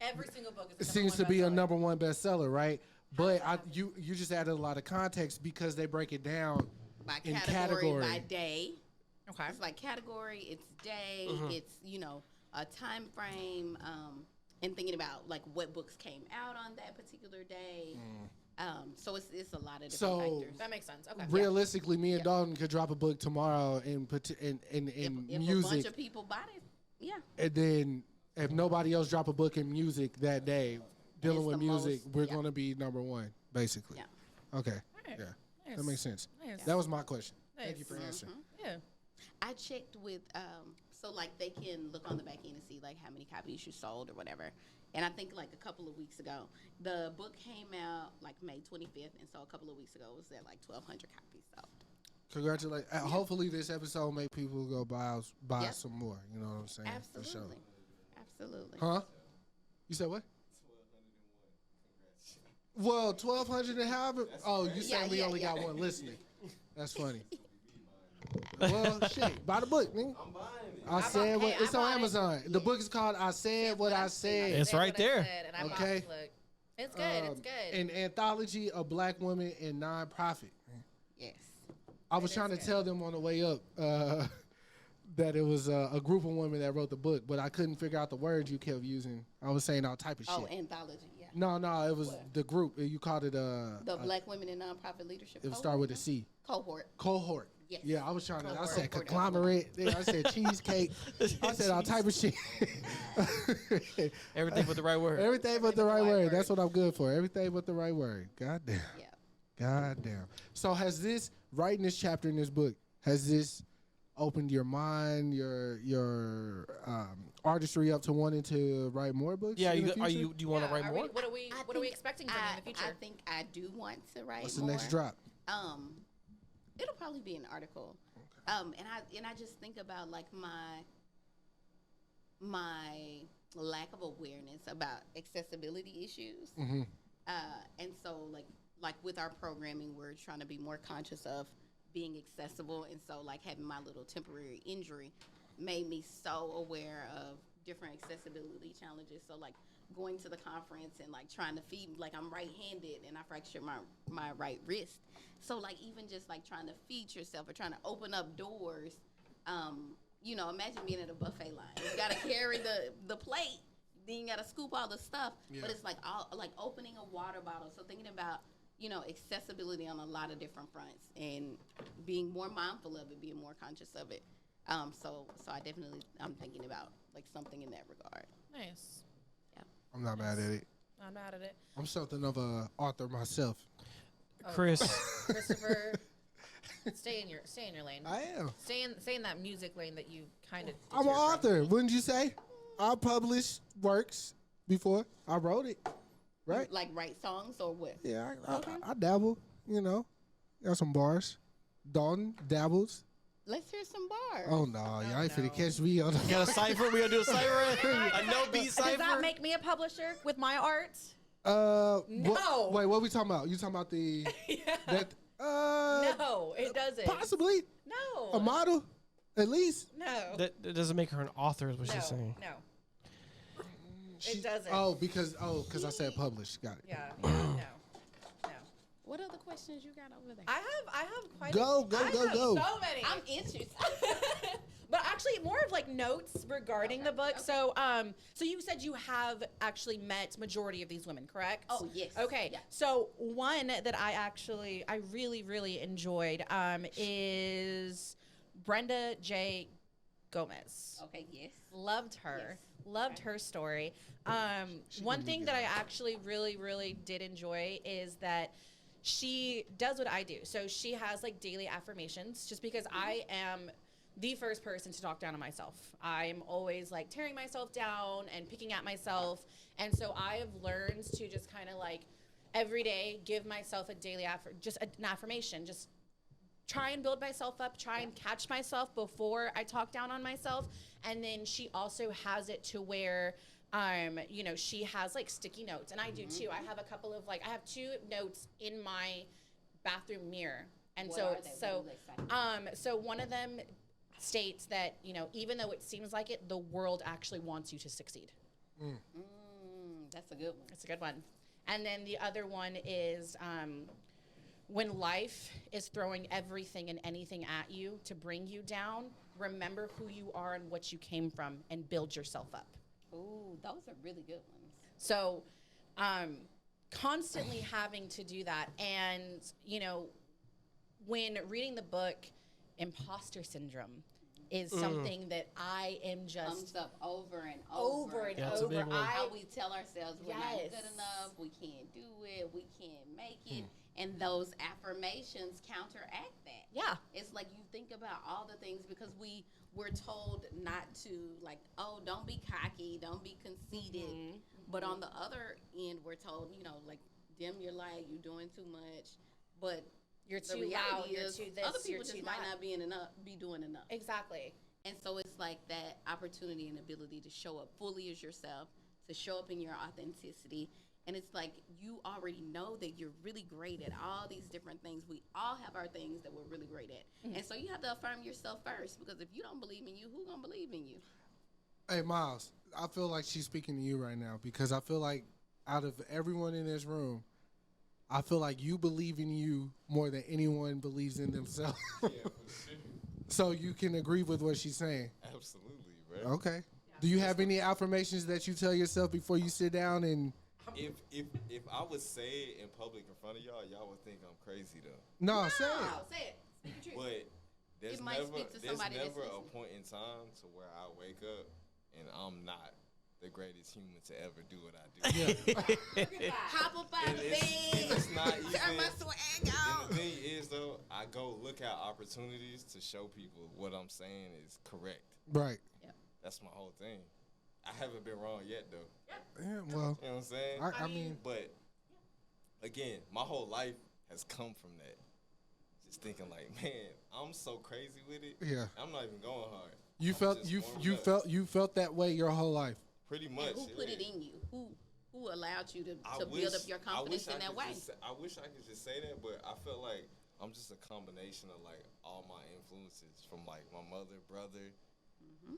Every single book is it seems to be a #1 bestseller, right? But you just added a lot of context because they break it down By in category, by day. Okay. It's like category, it's day, it's, you know, a time frame, and thinking about like what books came out on that particular day. So it's a lot of different So- factors. That makes sense. Okay. realistically me and Dalton could drop a book tomorrow in If a music, bunch of people bought it, yeah. and then if nobody else drop a book in music that day dealing It's with the music, most, we're yeah. gonna be #1 basically. Yeah. Okay. right. Yeah. That makes sense. Nice. That was my question. Thank you Nice. for answering. Yeah. I checked with, so like they can look on the back end and see like how many copies you sold or whatever. And I think like a couple of weeks ago, the book came out like May 25th. And so a couple of weeks ago, it was at like 1,200 copies sold. Congratulations. Hopefully this episode make people go buy Yeah. some more. You know what I'm saying? Absolutely. For sure. Absolutely. Huh? You said what? 1,200 and however. Oh, you saying we only got one listening? That's funny. Well, shit. Buy the book, nigga. I'm buying it. I said what? hey, It's I on bought it. Amazon. The book is called "I Said What I Said." It's Said right what I there. said, and I bought Okay. it. Look. It's good. It's good. An anthology of Black women in nonprofit. Yes. I was trying to tell them on the way up. that it was a group of women that wrote the book, but I couldn't figure out the words you kept using. I was saying all type of Oh, shit. Anthology, yeah. No, it was What? the group. You called it The Black Women in Nonprofit Leadership It would Cohort? start with a C. Cohort. Cohort. Yes. Yeah, I was trying to. I Cohort. said Cohort. conglomerate. I said cheesecake. I said all type of shit. Everything but the right word. Everything but the right word. That's what I'm good for. Everything but the right word. God damn. Yeah. God damn. So has this writing this chapter in this book, has this opened your mind, your artistry up to wanting to write more books? Yeah, in the do future? you want to write more? What are we expecting from you in the future? I think I do want to write What's the more. next drop? It'll probably be an article. And I just think about like my lack of awareness about accessibility issues. Mm-hmm. And so like with our programming, we're trying to be more conscious of being accessible. And so like having my little temporary injury made me so aware of different accessibility challenges. So like going to the conference and like trying to feed, like I'm right-handed and I fractured my right wrist. So like even just like trying to feed yourself or trying to open up doors, imagine being at a buffet line. You gotta carry the plate, then you gotta scoop all the stuff. Yeah. But it's like opening a water bottle. So thinking about, accessibility on a lot of different fronts and being more mindful of it, being more conscious of it. So I'm thinking about like something in that regard. Nice. I'm not mad at it. I'm mad at it. I'm something of a author myself. Chris. Christopher, stay in your lane. I am. Stay in that music lane that you kind of. I'm an author, wouldn't you say? I published works before. I wrote it, right? Like write songs or what? Yeah, I dabble, Got some bars. Dalton dabbles. Let's hear some bars. Oh, no. Y'all ain't finna catch me on the... Got a cipher? We gonna do a cipher? A no-beat cipher? Does that make me a publisher with my art? No. Wait, what are we talking about? You talking about the... that, No, it doesn't. Possibly. No. A model, at least. No. That doesn't make her an author, is what she's saying. No. It doesn't. Because I said published. Got it. Yeah. No. What other questions you got over there? I have quite Go. so many. I'm interested. But actually, more of like notes regarding the book. Okay. So you said you have actually met majority of these women, correct? Oh, yes. Okay. Yeah. So one that I really, really enjoyed is Brenda J. Gomez. Okay, yes. Loved her. Yes. Loved her story. One thing that I actually really, really did enjoy is that she does what I do. So she has like daily affirmations just because I am the first person to talk down on myself. I'm always like tearing myself down and picking at myself. And so I have learned to just kind of like every day give myself a daily an affirmation. Just try and build myself up, try and catch myself before I talk down on myself. And then she also has it to where she has like sticky notes, and I do too. I have a couple of I have 2 notes in my bathroom mirror, and so one of them states that even though it seems like it, the world actually wants you to succeed. That's a good one. It's a good one. And then the other one is when life is throwing everything and anything at you to bring you down, remember who you are and what you came from, and build yourself up. Ooh, those are really good ones. So, constantly having to do that. And, when reading the book, imposter syndrome is something that I am just... Comes up over and over. That's a big one. How we tell ourselves we're not Yes. good enough, we can't do it, we can't make it. And those affirmations counteract that. Yeah. It's like you think about all the things because we're told not to, don't be cocky, don't be conceited. But on the other end, we're told, dim your light, you're doing too much. But You're the too loud, reality you're is too this, other you're people too just might that. not be doing enough. Exactly. And so it's like that opportunity and ability to show up fully as yourself, to show up in your authenticity. And it's like you already know that you're really great at all these different things. We all have our things that we're really great at. And so you have to affirm yourself first, because if you don't believe in you, who's going to believe in you? Hey, Miles, I feel like she's speaking to you right now, because I feel like out of everyone in this room, I feel like you believe in you more than anyone believes in themselves. So you can agree with what she's saying. Absolutely, bro. Okay. Do you have any affirmations that you tell yourself before you sit down and? If I would say it in public in front of y'all would think I'm crazy though. No, say it. Oh, say it. Speak your truth. But there's It might never speak to there's somebody that's never a listening. point in time to where I wake up and I'm not the greatest human to ever do what I do. Hop up out And the it's bed. not Turn my even. swag And out. the thing is though, I go look at opportunities to show people what I'm saying is correct. Right. That's my whole thing. I haven't been wrong yet though. Yeah. Well, You know what I'm saying? I mean, But again, my whole life has come from that. Just thinking like, man, I'm so crazy with it. Yeah. I'm not even going hard. you I'm felt just you warming up. you felt that way your whole life. Pretty And much. who put it yeah. in you? Who allowed you to I build wish- up your confidence I wish in I that could way? just say- I wish I could just say that, but I feel like I'm just a combination of like all my influences from like my mother, brother.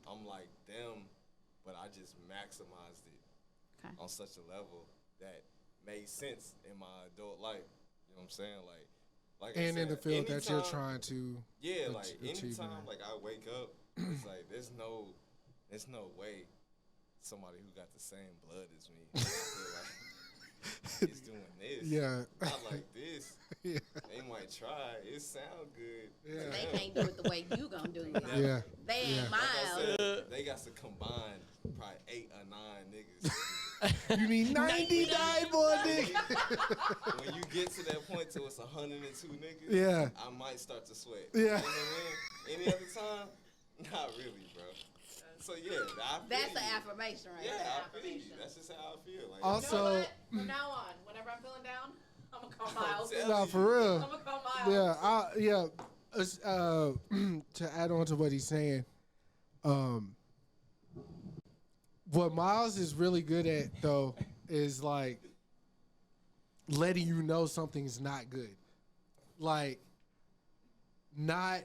I'm like them, but I just maximized it Okay. on such a level that made sense in my adult life. You know what I'm saying? Like I And in said, the field that you're anytime- trying to. Yeah, like achieve anytime in like I wake up, it's like there's no way somebody who got the same blood as me I feel like is doing this. Yeah. Not like this. Yeah. They might try. It sound good. Yeah. But they can't do it the way you gonna do it. Yeah. They ain't Yeah. Like I miles. said, they got to combine probably 8 or 9 niggas. You need 99 more niggas. When you get to that point till it's 102 niggas, Yeah. I might start to sweat. Yeah. You know what I mean? Any other time, not really, bro. So yeah, I feel That's you. an affirmation right Yeah, there. I feel you. That's just how I feel. Like, Also- You know So- what? From now on, whenever I'm feeling down, I'm gonna call Miles. I'm No, for real. I'm gonna call Miles. To add on to what he's saying, what Miles is really good at though is like letting you know something's not good, like not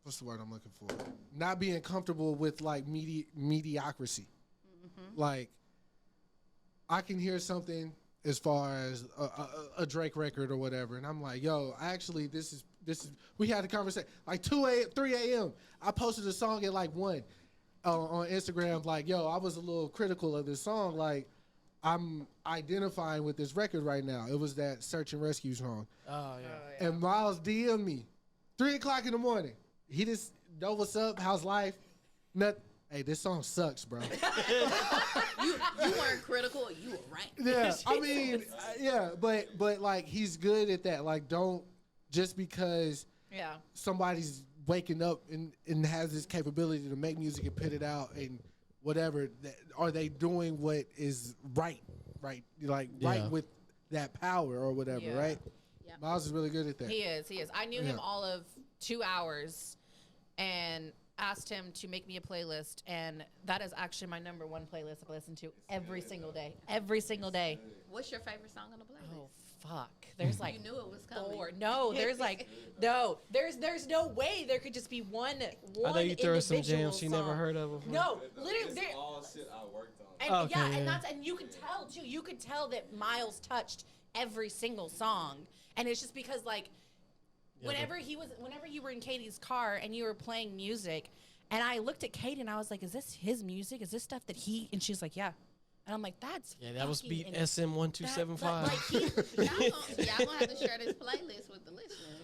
what's the word I'm looking for? Not being comfortable with like mediocrity. Like I can hear something as far as a Drake record or whatever, and I'm like, yo, actually, this is. We had a conversation like 3 a.m. I posted a song at like 1 on Instagram. Like, yo, I was a little critical of this song. Like, I'm identifying with this record right now. It was that Search and Rescue song. Oh yeah. And Miles DM'd me 3 o'clock in the morning. He just know what's up, how's life. Hey, this song sucks, bro. You weren't critical. You were right. Yeah, I mean, yeah, but like he's good at that. Like, don't just because Yeah. somebody's waking up and has this capability to make music and put it out and whatever, are they doing what is right, like Yeah. right with that power or whatever, Yeah. right? Yeah. Miles is really good at that. He is. I knew him Yeah. all of 2 hours and asked him to make me a playlist. And that is actually my number 1 playlist I listen to every single day. Every single day. What's your favorite song on the playlist? Oh, fuck. There's like You knew it was coming. 4. No, there's like, no. There's no way there could just be one I know you throw some individual jams she never song. heard of before. No, literally. It's all shit I worked on. And Okay, yeah, yeah. and you could tell too. You could tell that Miles touched every single song, and it's just because like, whenever you were in Katie's car and you were playing music, and I looked at Katie and I was like, "Is this his music? Is this stuff that he?" And she's like, "Yeah," and I'm like, "That's Yeah, that was fucking beat in- SM1275. Like Y'all gonna have to share this playlist with the listeners.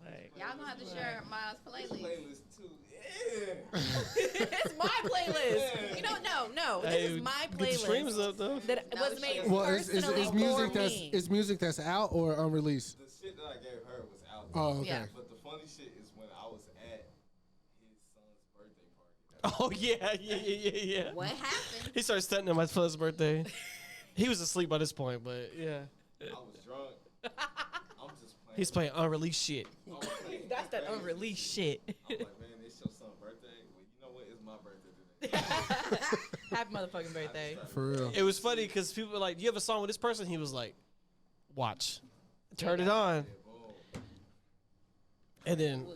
Like, Y'all gonna have to share Miles' playlist. Playlist too. Yeah. it's my playlist. You know, no, hey, this is my get the streams playlist up though. that No was made shit. Well, personally is music for that's me. is music that's out or unreleased? The shit that I gave her was out. Oh, okay. Yeah. But the funny shit is when I was at his son's birthday party. Oh yeah. What happened? He started stunting on my son's birthday. He was asleep by this point, but yeah, I was drunk. I'm just playing. he's playing unreleased shit. I'm playing That's that crazy. unreleased shit. I'm like, man, it's your son's birthday. Well, you know what? It's my birthday today. Happy motherfucking birthday. For real. It was funny because people were like, "Do you have a song with this person?" He was like, "Watch, turn it on," Yeah, boom. and then You know,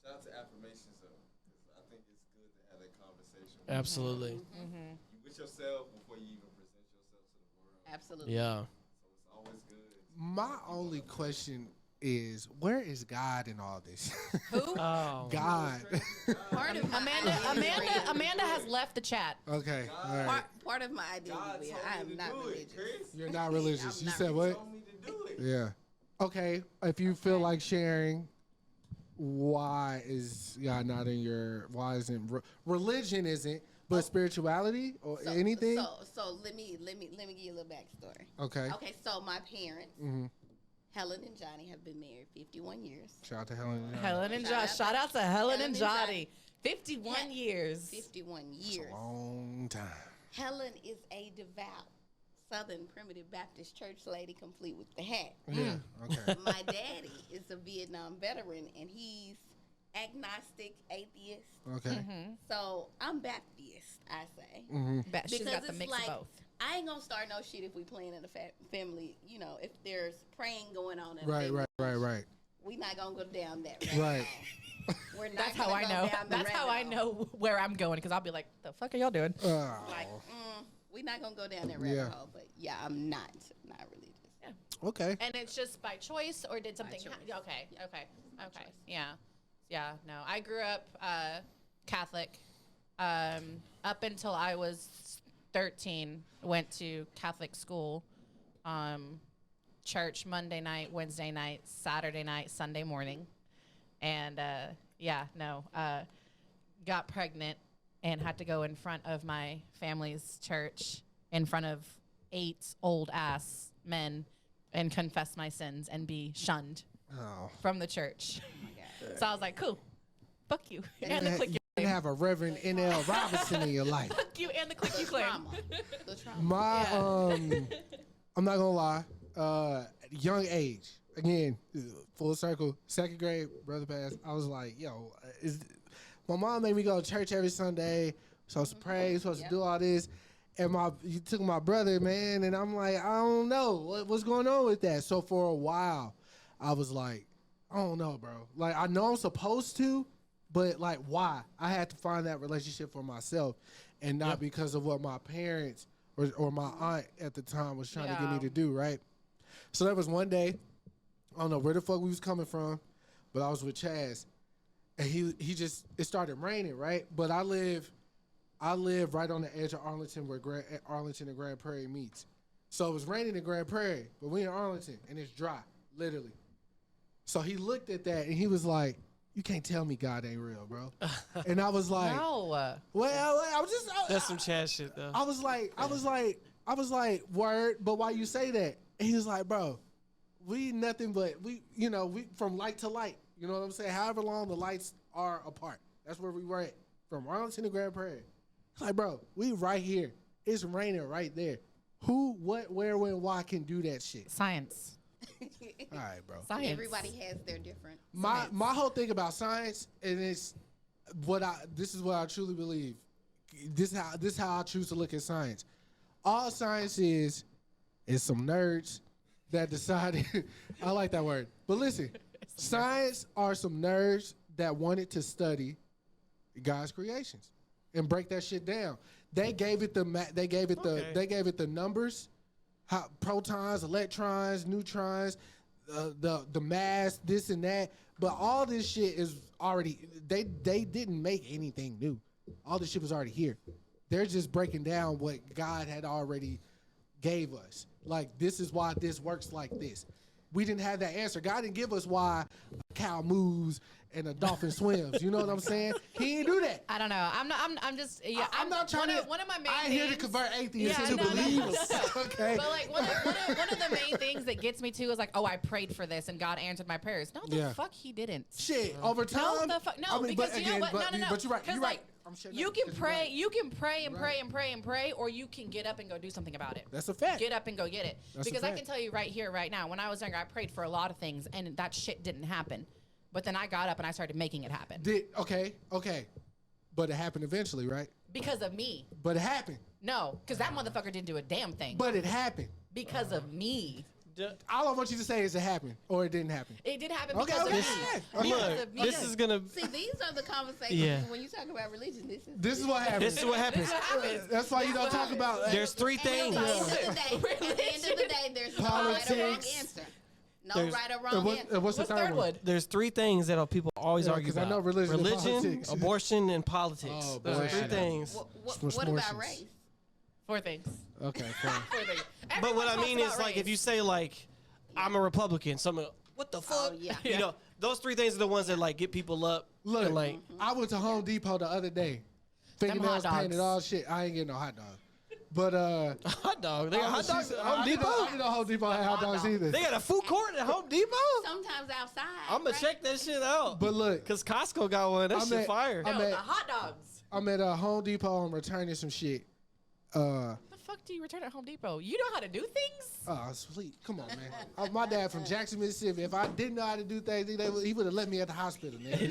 shout out to affirmations though, 'cause I think it's good to have that conversation absolutely, you with yourself before you even present yourself to the world. Absolutely. yeah. So it's always good. My only question is, where is God in all this? Who? Oh. God. Part of my Amanda has left the chat. Okay. All right. part of my identity. God told I am me to not do religious. it, Chris. You're not religious. I'm You not said what? Told me to do it. Yeah. Okay. If you feel like sharing, why is God not in your? Why isn't religion isn't, but spirituality or anything? So let me give you a little backstory. Okay. Okay, so my parents, Mhm. Helen and Johnny, have been married 51 years. Shout out to Helen. and Johnny. Helen and Shout Josh. out Shout out to Helen and Johnny. Johnny. 51 years. 51 It's years. a long time. Helen is a devout Southern Primitive Baptist church lady, complete with the hat. Yeah. Okay. My daddy is a Vietnam veteran, and he's agnostic, atheist. Okay. So I'm Baptist, I say. She's Because got the it's mix like, of both. I ain't gonna start no shit if we playing in a family. You know, if there's praying going on in a Right. family, Right. we not gonna go down that Right. rabbit hole. We're not That's how gonna I go know. down the That's how rabbit I hole. know where I'm going, because I'll be like, the fuck are y'all doing? Oh. Like, we're not gonna go down that rabbit Yeah. hole. But yeah, I'm not religious. Okay. And it's just by choice, or did something happen? Okay. Yeah, no. I grew up Catholic. Up until I was 13, went to Catholic school, church Monday night, Wednesday night, Saturday night, Sunday morning. And got pregnant and had to go in front of my family's church in front of 8 old ass men and confess my sins and be shunned Oh. from the church. So I was like, cool, fuck you. And the You click you didn't claim. have a Reverend N.L. Robinson in your life. Fuck you and the click you claim. Trauma. The trauma. My I'm not gonna lie. Young age, again, full circle. 2nd grade, brother passed. I was like, yo, my mom made me go to church every Sunday. Supposed to pray, supposed to do all this. And you took my brother, man, and I'm like, I don't know what's going on with that. So for a while, I was like, I don't know, bro. Like, I know I'm supposed to, but like, why? I had to find that relationship for myself, and not because of what my parents or my aunt at the time was trying to get me to do, right? So there was one day, I don't know where the fuck we was coming from, but I was with Chaz, and it started raining, right? But I live right on the edge of Arlington where Arlington and Grand Prairie meets. So it was raining in Grand Prairie, but we in Arlington, and it's dry, literally. So he looked at that, and he was like, you can't tell me God ain't real, bro. And I was like, No. well, I was just... That's some Chad shit, though. I was like, word, but why you say that? And he was like, bro, we nothing but, we from light to light. You know what I'm saying? However long the lights are apart. That's where we were at. From Arlington to Grand Prairie. Like, bro, we right here. It's raining right there. Who, what, where, when, why can do that shit? Science. All right, bro. Science. Everybody has their different. My whole thing about science, and this is what I truly believe. This is how I choose to look at science. All science is some nerds that decided. I like that word. But listen, science are some nerds that wanted to study God's creations and break that shit down. They gave it the numbers, how protons, electrons, neutrons, the mass, this and that. But all this shit is already, they didn't make anything new. All this shit was already here. They're just breaking down what God had already gave us. Like, this is why this works like this. We didn't have that answer. God didn't give us why a cow moves and a dolphin swims. You know what I'm saying? He didn't do that. I don't know. I'm just. Yeah, I'm not trying to. One of my main. I ain't here to things- convert atheists Yeah, into no. believers. Okay. But like one of the main things that gets me to is like, oh, I prayed for this and God answered my prayers. No, the Yeah. fuck he didn't. Shit, over time. No, the fuck. No, I mean, because but you know again, what? No. But you're right. 'Cause, You're like, right. I'm sure you that- can 'cause you're pray. right. You can pray and Right. pray and pray and pray, or you can get up and go do something about it. That's a fact. Get up and go get it. That's a Because I fact. can tell you right here, right now, when I was younger, I prayed for a lot of things, and that shit didn't happen. But then I got up and I started making it happen Okay. But it happened eventually, right? because of me. But it happened. No, because that motherfucker didn't do a damn thing But it happened. because of me. All I want you to say is it happened or it didn't happen. It did happen Okay, because okay. of me. Okay. Because Look, of me. this is gonna. See, these are the conversations Yeah. when you talk about religion. This is what happens. This is what happens. That's why you don't talk about. There's 3 And things. at the end of the day, there's no right or wrong Politics. answer. No right or wrong answer. What's the third one? There's 3 things that people always argue about. I know religion and politics. Abortion, and politics. Oh, Those are 3 bullshit. things. What about race? 4 things. Okay, fine. 4 things. But what I Everyone mean talks is, about like, race. if you say, like, I'm a Republican, someone, what the fuck? yeah. You know, those 3 things are the ones that, like, get people up. Look, and, like, I went to Home Depot the other day. Fingernails hot dogs. painted, all shit. I ain't getting no hot dog. But hot dog. They got hot dogs at Home Depot? I didn't know Home Depot had hot dogs either. They got a food court at Home Depot? Sometimes outside. I'm going to check that shit out. But look, Because Costco got one. That I'm shit at- fire. I'm No, at- the hot dogs. I'm at Home Depot. I'm returning some shit. The fuck do you return at Home Depot? You know how to do things? Oh, sweet. Come on, man. My dad from Jackson, Mississippi. If I didn't know how to do things, he would have left me at the hospital, man. He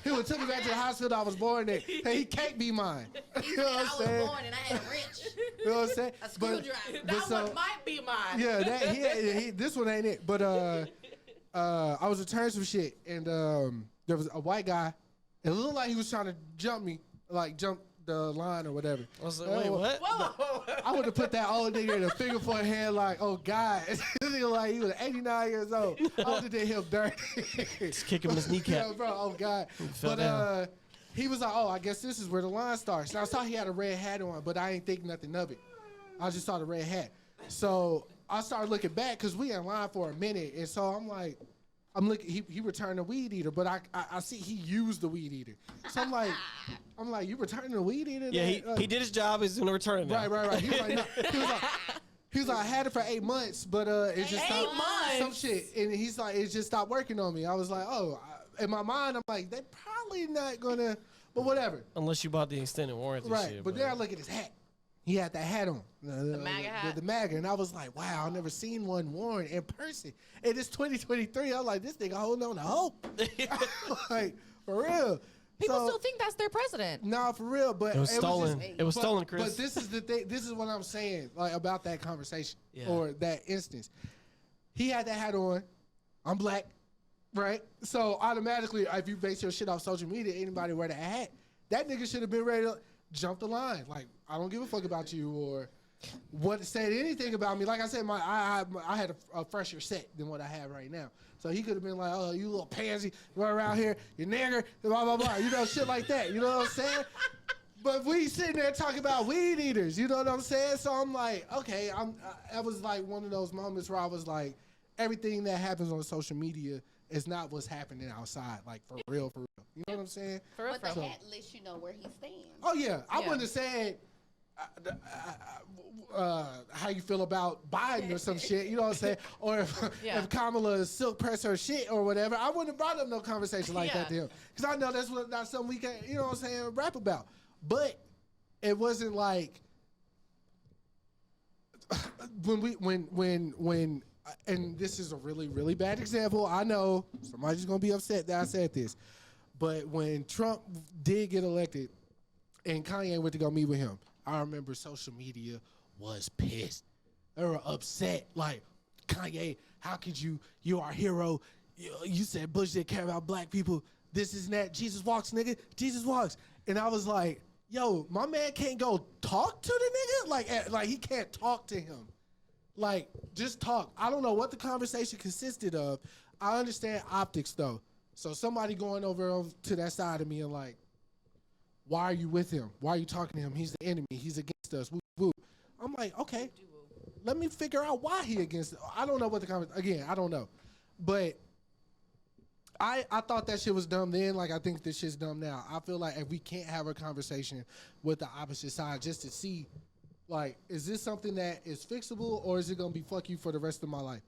would have took me back to the hospital I was born at. Hey, he can't be mine. He You said know what I I'm was saying? born and I had a wrench, You know what I'm saying? a screwdriver. That one might be mine. Yeah, this one ain't it. But I was returning some shit, and there was a white guy. It looked like he was trying to jump me, like jump the line or whatever. Wait, what? Whoa. I would have put that old nigga in a finger for a hand, like, oh God. Nigga like he was 89 years old. I would have did him dirty. Just kick him in his kneecap. Yeah, bro. Oh God. fell But down. he was like, oh, I guess this is where the line starts. And I saw he had a red hat on, but I ain't think nothing of it. I just saw the red hat. So I started looking back because we in line for a minute, and so I'm like, I'm looking. He returned the weed eater, but I see he used the weed eater. So I'm like, you returning the weed eater? Yeah, he did his job. He's going to return it now. Right. He was like, no. He was like, I had it for 8 months, but it just stopped. 8 months? Some shit, and he's like, it just stopped working on me. I was like, oh, in my mind, I'm like, they probably not gonna, but whatever. Unless you bought the extended warranty Right, shit. but then I look at his hat. He had that hat on. The MAGA hat? The MAGA. And I was like, wow, I've never seen one worn in person. And it's 2023. I'm like, this nigga holding on to hope. Like, for real. People still think that's their president. Nah, for real. But It was stolen. just- It was stolen, Chris. But this is the thing. This is what I'm saying, like, about that conversation or that instance. He had that hat on. I'm black, right? So automatically, if you base your shit off social media, anybody wear that hat, that nigga should have been ready to jump the line. Like, I don't give a fuck about you or what said anything about me. Like I said, I had a fresher set than what I have right now. So he could have been like, oh, you little pansy, you run around here, you nigger, blah, blah, blah. You know, shit like that. You know what I'm saying? But we sitting there talking about weed eaters. You know what I'm saying? So I'm like, okay, that was like one of those moments where I was like, everything that happens on social media is not what's happening outside. Like, for real, for real. You know what I'm saying? For real, But for the real. hat lets you know where he stands. Oh, yeah. I Yeah. wouldn't have said how you feel about Biden or some shit. You know what I'm saying? Or if Kamala silk press her shit or whatever, I wouldn't have brought up no conversation like that to him. Because I know that's not something we can, you know what I'm saying, rap about. But it wasn't like when and this is a really, really bad example. I know somebody's going to be upset that I said this. But when Trump did get elected and Kanye went to go meet with him, I remember social media was pissed. They were upset. Like, Kanye, how could you are a hero. You said Bush didn't care about black people. This is that. Jesus walks, nigga. Jesus walks. And I was like, yo, my man can't go talk to the nigga? Like he can't talk to him. Like, just talk. I don't know what the conversation consisted of. I understand optics, though. So somebody going over to that side of me and like, why are you with him? Why are you talking to him? He's the enemy. He's against us. Woo, woo. I'm like, okay, let me figure out why he against. I don't know what the conversation. Again, I don't know, but I thought that shit was dumb then. Like, I think this shit's dumb now. I feel like if we can't have a conversation with the opposite side just to see, like, is this something that is fixable or is it gonna be fuck you for the rest of my life?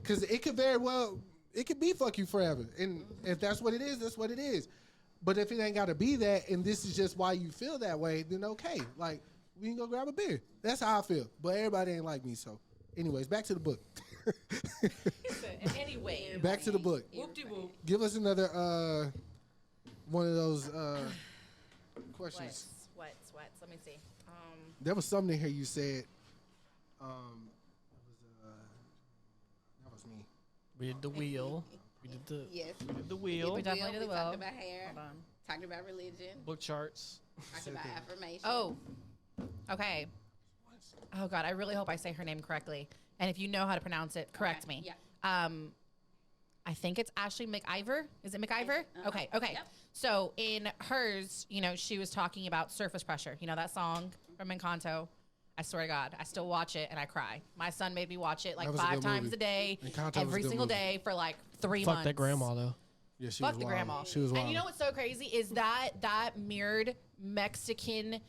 Because it could very well, it could be fuck you forever. And if that's what it is, that's what it is. But if it ain't got to be that, and this is just why you feel that way, then okay. Like, we can go grab a beer. That's how I feel. But everybody ain't like me, so. Anyways, back to the book. Anyway. Back to the book. Whoop-de-whoop. Give us another one of those questions. Sweats. Let me see. There was something in here you said. That was me. We did the wheel. We did the Yes. the wheel. We definitely We did the talked well. about hair. Hold on. Talked about religion. Book charts. Talked about affirmation. Oh, okay. Oh God, I really hope I say her name correctly. And if you know how to pronounce it, correct me. Yeah. I think it's Ashley McIver. Is it McIver? Uh-huh. Okay. Yep. So in hers, she was talking about surface pressure. You know that song from Encanto? I swear to God, I still watch it and I cry. My son made me watch it like That was a 5 good times movie. a day, Encanto was a every good single movie. day for like 3 Fuck months. that grandma though. Yeah, she Fuck was the wild. grandma. She was wild. And you know what's so crazy is that mirrored Mexican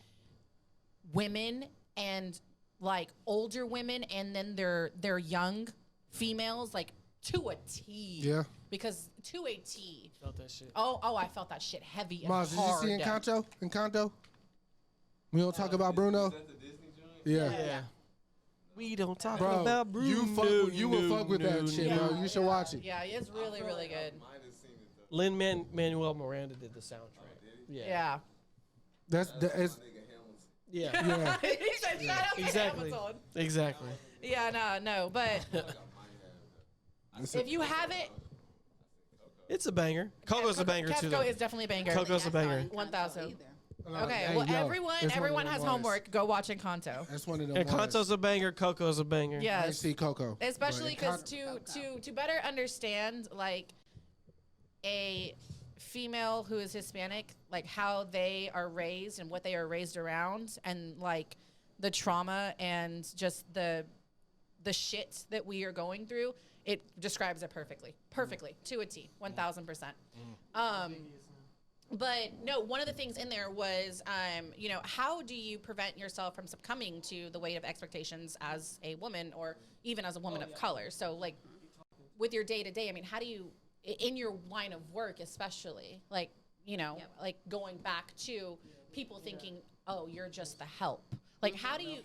women and like older women and then their young females like to a T. Yeah. Because to a T. Felt that shit. Oh, I felt that shit heavy and Maz, did you hard. see Encanto? Encanto? We don't talk about Bruno? Is that the Disney joint? Yeah. Yeah. We don't talk Bro, about Bruno. you will fuck with that shit, Yeah. bro. You should watch it. Yeah, it's really, really good. I might have seen it though. Lin-Manuel Miranda did the soundtrack. Yeah. Yeah. That's My it's, nigga Hamilton. Yeah. yeah. He said, "Shout out to Exactly. Amazon." Exactly. Yeah, no, but I might have though. if you haven't, It's a banger. Coco's a banger too. Casco though. is definitely a banger. Coco's a banger. 1,000. Uh, Okay, hey, well, yo, everyone it's one of them has ones. homework. Go watch Encanto. That's one of them. And Encanto's ones. a banger. Coco's a banger. I Yes, see Coco. especially but because to better understand like a female who is Hispanic, like how they are raised and what they are raised around, and like the trauma and just the shit that we are going through, it describes it perfectly to a T, 1,000%. But no, one of the things in there was, how do you prevent yourself from succumbing to the weight of expectations as a woman or even as a woman of color? So like with your day to day, I mean, how do you, in your line of work, especially like, like going back to people thinking, oh, you're just the help. Like, how do you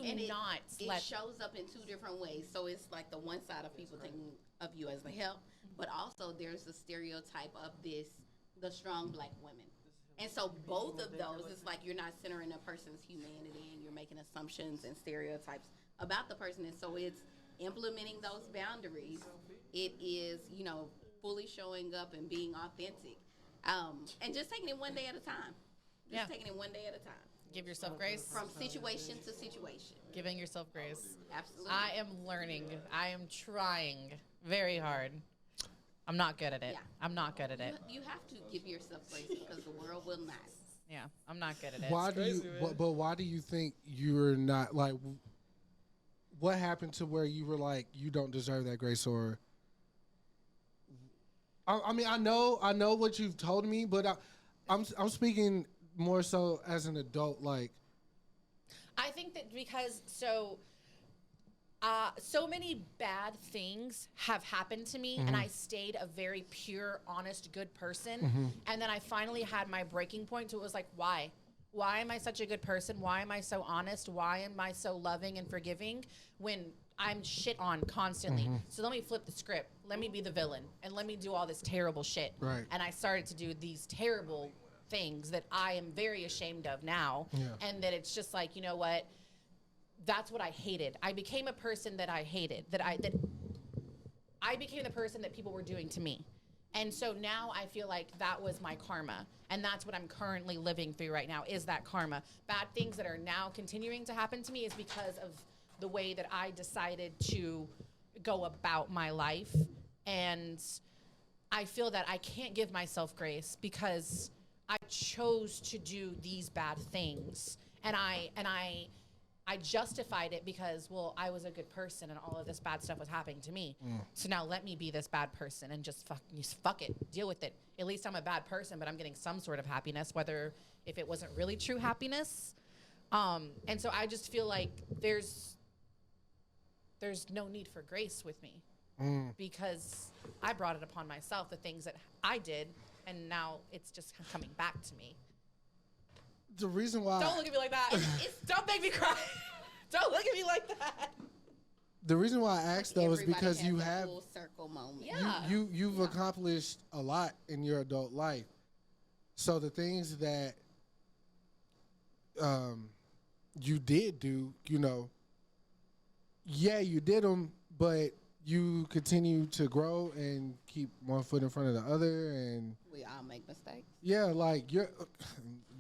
And not it let shows up in 2 different ways. So it's like the one side of people thinking of you as the help, but also there's a stereotype of the strong Black women. And so both of those, it's like you're not centering a person's humanity and you're making assumptions and stereotypes about the person. And so it's implementing those boundaries. It is, fully showing up and being authentic. And just taking it one day at a time. Taking it one day at a time. give yourself grace? From situation to situation. Giving yourself grace. Absolutely. I am learning. I am trying very hard. I'm not good at it. Yeah. I'm not good at it. You have to give yourself grace because the world will not. Yeah, I'm not good at it. Why do you? But why do you think you're not like? What happened to where you were like you don't deserve that grace? Or I mean, I know what you've told me, but I'm speaking more so as an adult. Like, I think that because so many bad things have happened to me, and I stayed a very pure, honest, good person. And then I finally had my breaking point. So it was like, why? Why am I such a good person? Why am I so honest? Why am I so loving and forgiving when I'm shit on constantly? So let me flip the script. Let me be the villain, and let me do all this terrible shit. Right. And I started to do these terrible things that I am very ashamed of now. Yeah. And that it's just like, you know what? That's what I hated. I became a person that I hated. That I became the person that people were doing to me. And so now I feel like that was my karma. And that's what I'm currently living through right now, is that karma. Bad things that are now continuing to happen to me is because of the way that I decided to go about my life. And I feel that I can't give myself grace because I chose to do these bad things. And I justified it because, well, I was a good person and all of this bad stuff was happening to me. So now let me be this bad person and just fuck it, deal with it. At least I'm a bad person, but I'm getting some sort of happiness, whether if it wasn't really true happiness. And so I just feel like there's no need for grace with me because I brought it upon myself, the things that I did, and now it's just coming back to me. the reason why Don't look at me like that. Don't make me cry. Don't look at me like that. the reason why I asked though is Everybody because has you a have full circle moment. Yeah. you've accomplished a lot in your adult life. So the things that you did do, you did them, but you continue to grow and keep one foot in front of the other, and We all make mistakes. yeah, like you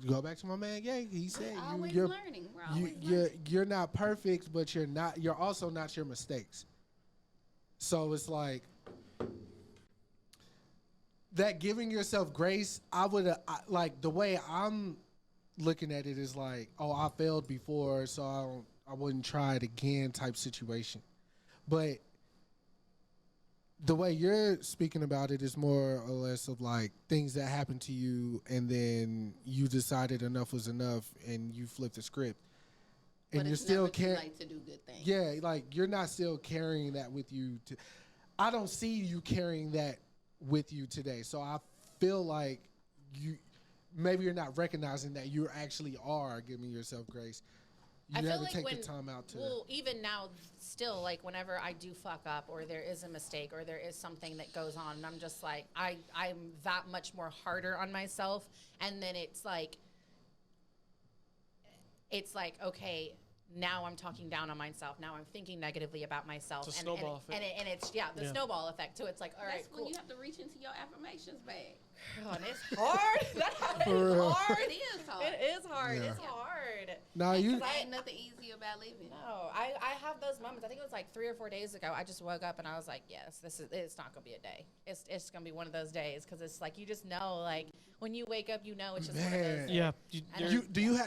go back to my man Gay. He said We're always you're learning. We're always learning. you're not perfect, but you're also not your mistakes. So it's like that giving yourself grace, I would like the way I'm looking at it is like, oh, I failed before, so I wouldn't try it again type situation. But the way you're speaking about it is more or less of like things that happened to you, and then you decided enough was enough, and you flipped the script. And But you're it's still never too late to do good things. Yeah, like you're not still carrying that with you. I don't see you carrying that with you today. So I feel like maybe you're not recognizing that you actually are giving yourself grace. You I have feel to like take the time out to. Well, even now, still, like whenever I do fuck up, or there is a mistake, or there is something that goes on, and I'm just like, I'm that much more harder on myself, and then it's like, okay, now I'm talking down on myself. Now I'm thinking negatively about myself. It's a snowball effect. And it's the snowball effect too. It's like, all right, That's cool. when you have to reach into your affirmations bag. Oh, and it's hard. That For is real. hard. It is hard. It is hard. Yeah. It's hard. Now you. There ain't nothing easy about living. No, I have those moments. I think it was like 3 or 4 days ago. I just woke up and I was like, yes, it's not gonna be a day. It's gonna be one of those days, because it's like you just know, like when you wake up, you know it's just one of those Man. days. Yeah.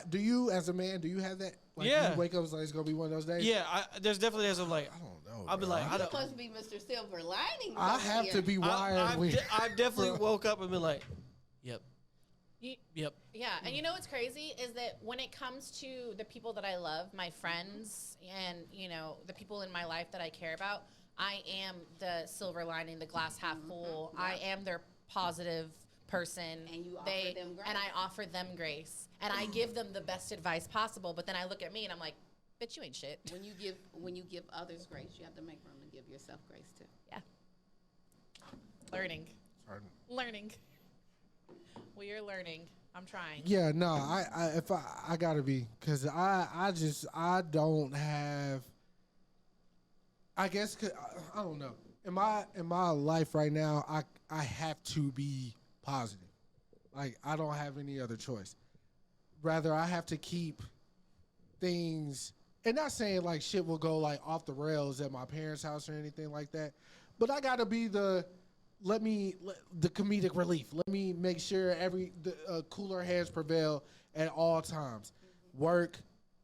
Do you as a man, do you have that? Like Yeah. You wake up, it's like it's gonna be one of those days. Yeah, there's definitely days I'm like, I don't know. I'll be bro. like, I You don't. must be Mr. Silver Lining. I over have here. to be wired. I've definitely woke up and been like, yep, You- yep. Yeah, and you know what's crazy is that when it comes to the people that I love, my friends, and the people in my life that I care about, I am the silver lining, the glass half full. I am their positive person. And you offer them grace. And I offer them grace, and I give them the best advice possible. But then I look at me and I'm like, bitch, you ain't shit. When you give others grace, you have to make room to give yourself grace too. Yeah. Learning. We are learning. I'm trying. Yeah, no, I gotta be, because I don't have. I guess I don't know. In my life right now, I have to be positive. Like I don't have any other choice. Rather, I have to keep things, and not saying like shit will go like off the rails at my parents' house or anything like that, but I gotta be the comedic relief. Let me make sure cooler heads prevail at all times. Work,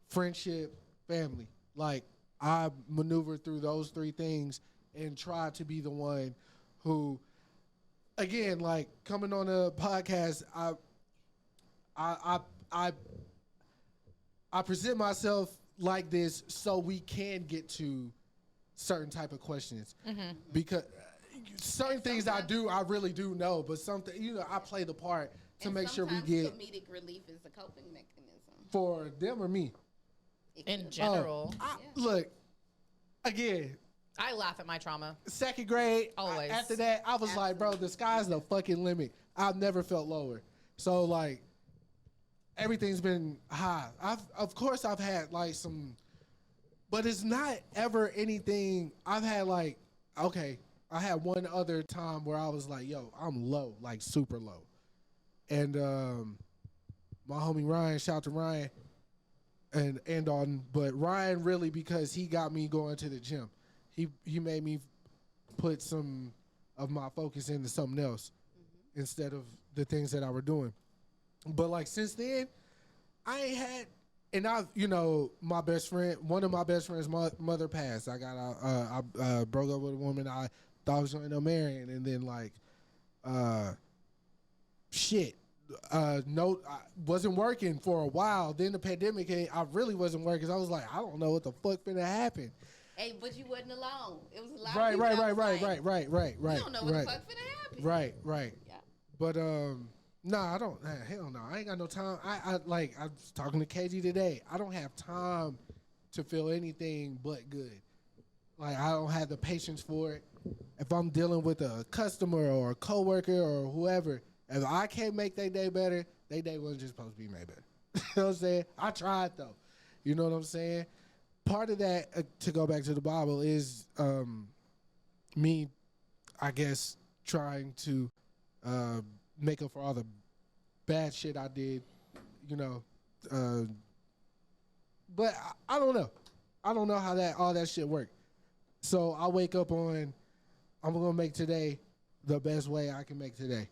friendship, family. Like I maneuver through those three things and try to be the one who, again, like coming on a podcast, I present myself like this so we can get to certain type of questions, because certain things I really do know, but something, I play the part to make sure we get. Comedic relief is a coping mechanism For them or me? In general, Look, again, I laugh at my trauma. second grade, Always. after that, I was like, bro, the sky's the fucking limit. I've never felt lower. So, like, everything's been high. Of course, I've had, like, some, but it's not ever anything. I've had, like, okay, I had one other time where I was like, yo, I'm low, like, super low. And my homie Ryan, shout out to Ryan and Dalton, but Ryan really, because he got me going to the gym. He made me put some of my focus into something else instead of the things that I were doing. But like since then, I ain't had, and I've, my best friend, one of my best friend's mother passed. I broke up with a woman I thought I was going to marry, and then like, I wasn't working for a while. Then the pandemic hit. I really wasn't working because I was like, I don't know what the fuck finna happen. Hey, but you wasn't alone. It was a lot Right. of people that was like, Right. You don't know what the fuck finna happen. Right. Yeah. But I don't. Hell no, I ain't got no time. I was talking to KG today. I don't have time to feel anything but good. Like I don't have the patience for it. If I'm dealing with a customer or a coworker or whoever, if I can't make their day better, their day wasn't just supposed to be made better. You know what I'm saying? I tried though. You know what I'm saying? Part of that, to go back to the Bible, is me, I guess, trying to make up for all the bad shit I did, but I don't know. I don't know how all that shit worked. So I wake up on, I'm going to make today the best way I can make today,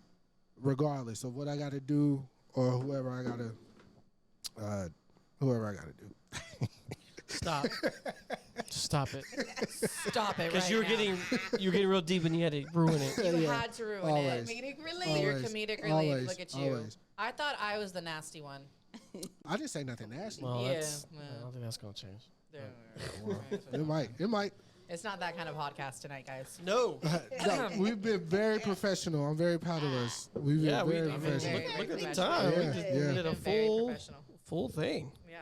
regardless of what I got to do or whoever I got to do. Stop. Stop it. Stop it, Because right you were now. getting real deep and you had to ruin it. You Yeah. had to ruin Always. it. Comedic Your relief. comedic relief. Always, Look at you. always. I thought I was the nasty one. I didn't say nothing nasty. Well, Yeah, that's, well. I don't think that's going to change. It might. It's not that kind of podcast tonight, guys. No. No, we've been very professional. I'm very proud of us. We've been Yeah, very I mean, professional. look at the professional. time. Yeah, We just yeah. did a Very full professional. thing. Yeah.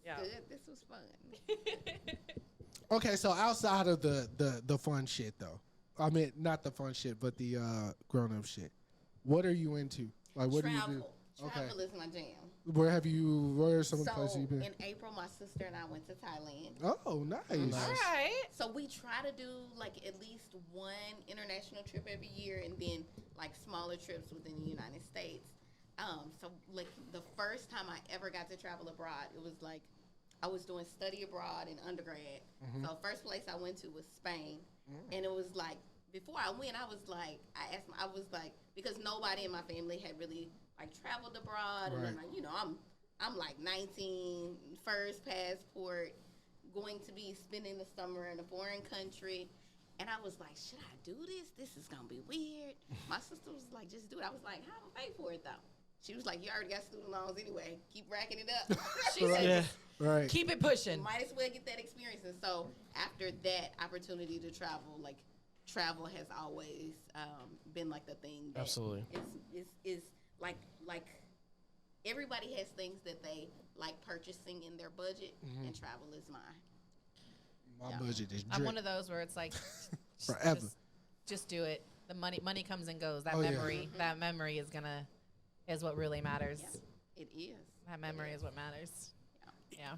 Yeah. Good. This was fun. Okay, so outside of the fun shit though, I mean not the fun shit, but the grown up shit. What are you into? Like, what do you do? Travel is my jam. Where are some So places you've been? in April, my sister and I went to Thailand. Oh, nice. All right. So we try to do like at least one international trip every year, and then like smaller trips within the United States. So like the first time I ever got to travel abroad, it was like I was doing study abroad in undergrad. So first place I went to was Spain, and it was like before I went, I was like, because nobody in my family had really like traveled abroad, and I'm Right. like, I'm like 19, first passport, going to be spending the summer in a foreign country. And I was like, should I do this? This is going to be weird. My sister was like, just do it. I was like, how am I pay for it, though? She was like, you already got student loans anyway. Keep racking it up. She said, Yeah. Right. Keep it pushing. might as well get that experience. And so after that opportunity to travel, like, travel has always been like the thing that Absolutely. is like everybody has things that they like purchasing in their budget, and travel is mine. My Yeah. budget is I'm drip. one of those where it's like, Forever. just do it. The money comes and goes. That Oh, yeah. memory is what really matters. Yeah, it is. That memory is what matters. Yeah.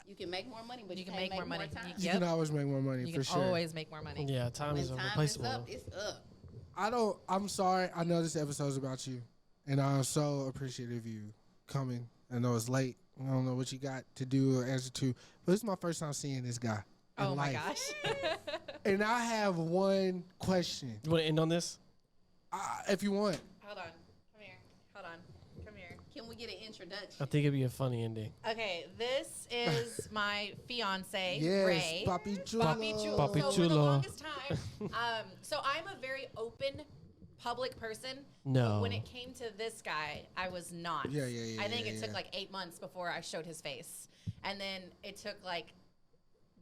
You can make more money, but you, You can can't make more money. time. You Yep. can always make more money You for can sure. always make more money. Yeah, time When is time is irreplaceable. up, it's up. I'm sorry. I know this episode's about you, and I'm so appreciative of you coming. I know it's late. I don't know what you got to do or answer to, but it's my first time seeing this guy in Oh my life. gosh. And I have one question, You want to end on this? if you want. Hold on. Come here. Hold on. Come here. Can we get an introduction? I think it'd be a funny ending. Okay, this is my fiance, Yes, Ray. Papi Chulo. Papi Chulo. Papi So for the Chulo. longest time, so I'm a very open public person. No. But when it came to this guy, I was not. Yeah, I think it took yeah. like 8 months before I showed his face. And then it took like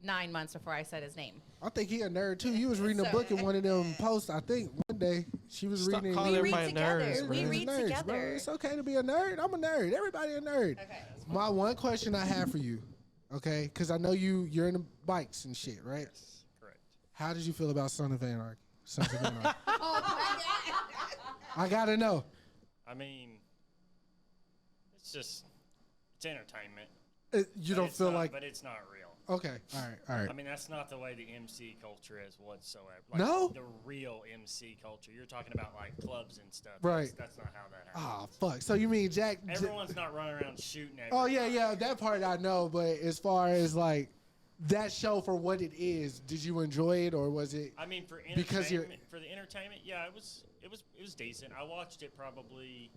9 months before I said his name. I think he a nerd too. He was reading a So- book in one of them posts. I think one day she was Stop reading. calling We everybody read together. nerds, We man. read Nerds, together. bro. It's okay to be a nerd. I'm a nerd. Everybody a nerd. Okay. My one question I have for you, okay, because I know you're into bikes and shit, right? Correct. How did you feel about Sons of Anarchy? Sons of Anarchy. Oh my God. I gotta know. I mean, it's entertainment. You But don't it's feel not- like but it's not real. okay. All right. I mean, that's not the way the MC culture is whatsoever. Like, No? the real MC culture. You're talking about like clubs and stuff. Right. That's not how that happens. Oh fuck. So you mean Jack? Everyone's not running around shooting at. Oh yeah. That part I know. But as far as like that show for what it is, did you enjoy it or was it? I mean, for Because you're- entertainment, for the entertainment, yeah, it was decent. I watched it probably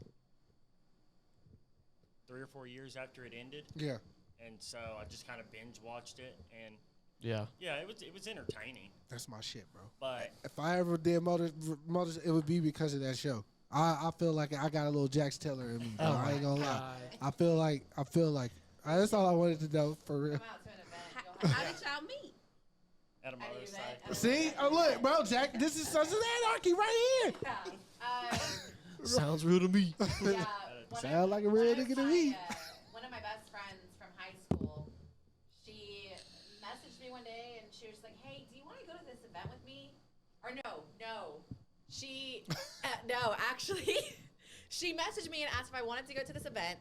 3 or 4 years after it ended, Yeah. and so I just kind of binge watched it, and Yeah. yeah, it was entertaining. That's my shit, bro. But If I ever did motors, it would be because of that show. I feel like I got a little Jax Taylor in me. Bro. Oh I ain't gonna lie. God. I feel like that's all I wanted to know for real. Come out to an event. How did y'all meet? at a How do you motorcycle. bet? See, oh look, bro, Jack, this is Sons of Anarchy right here. Yeah. Sounds real to me. Yeah. Sound like a real nigga to me. One of my best friends from high school, she messaged me one day and she was like, "Hey, do you want to go to this event with me?" Or no. She, no, actually, she messaged me and asked if I wanted to go to this event.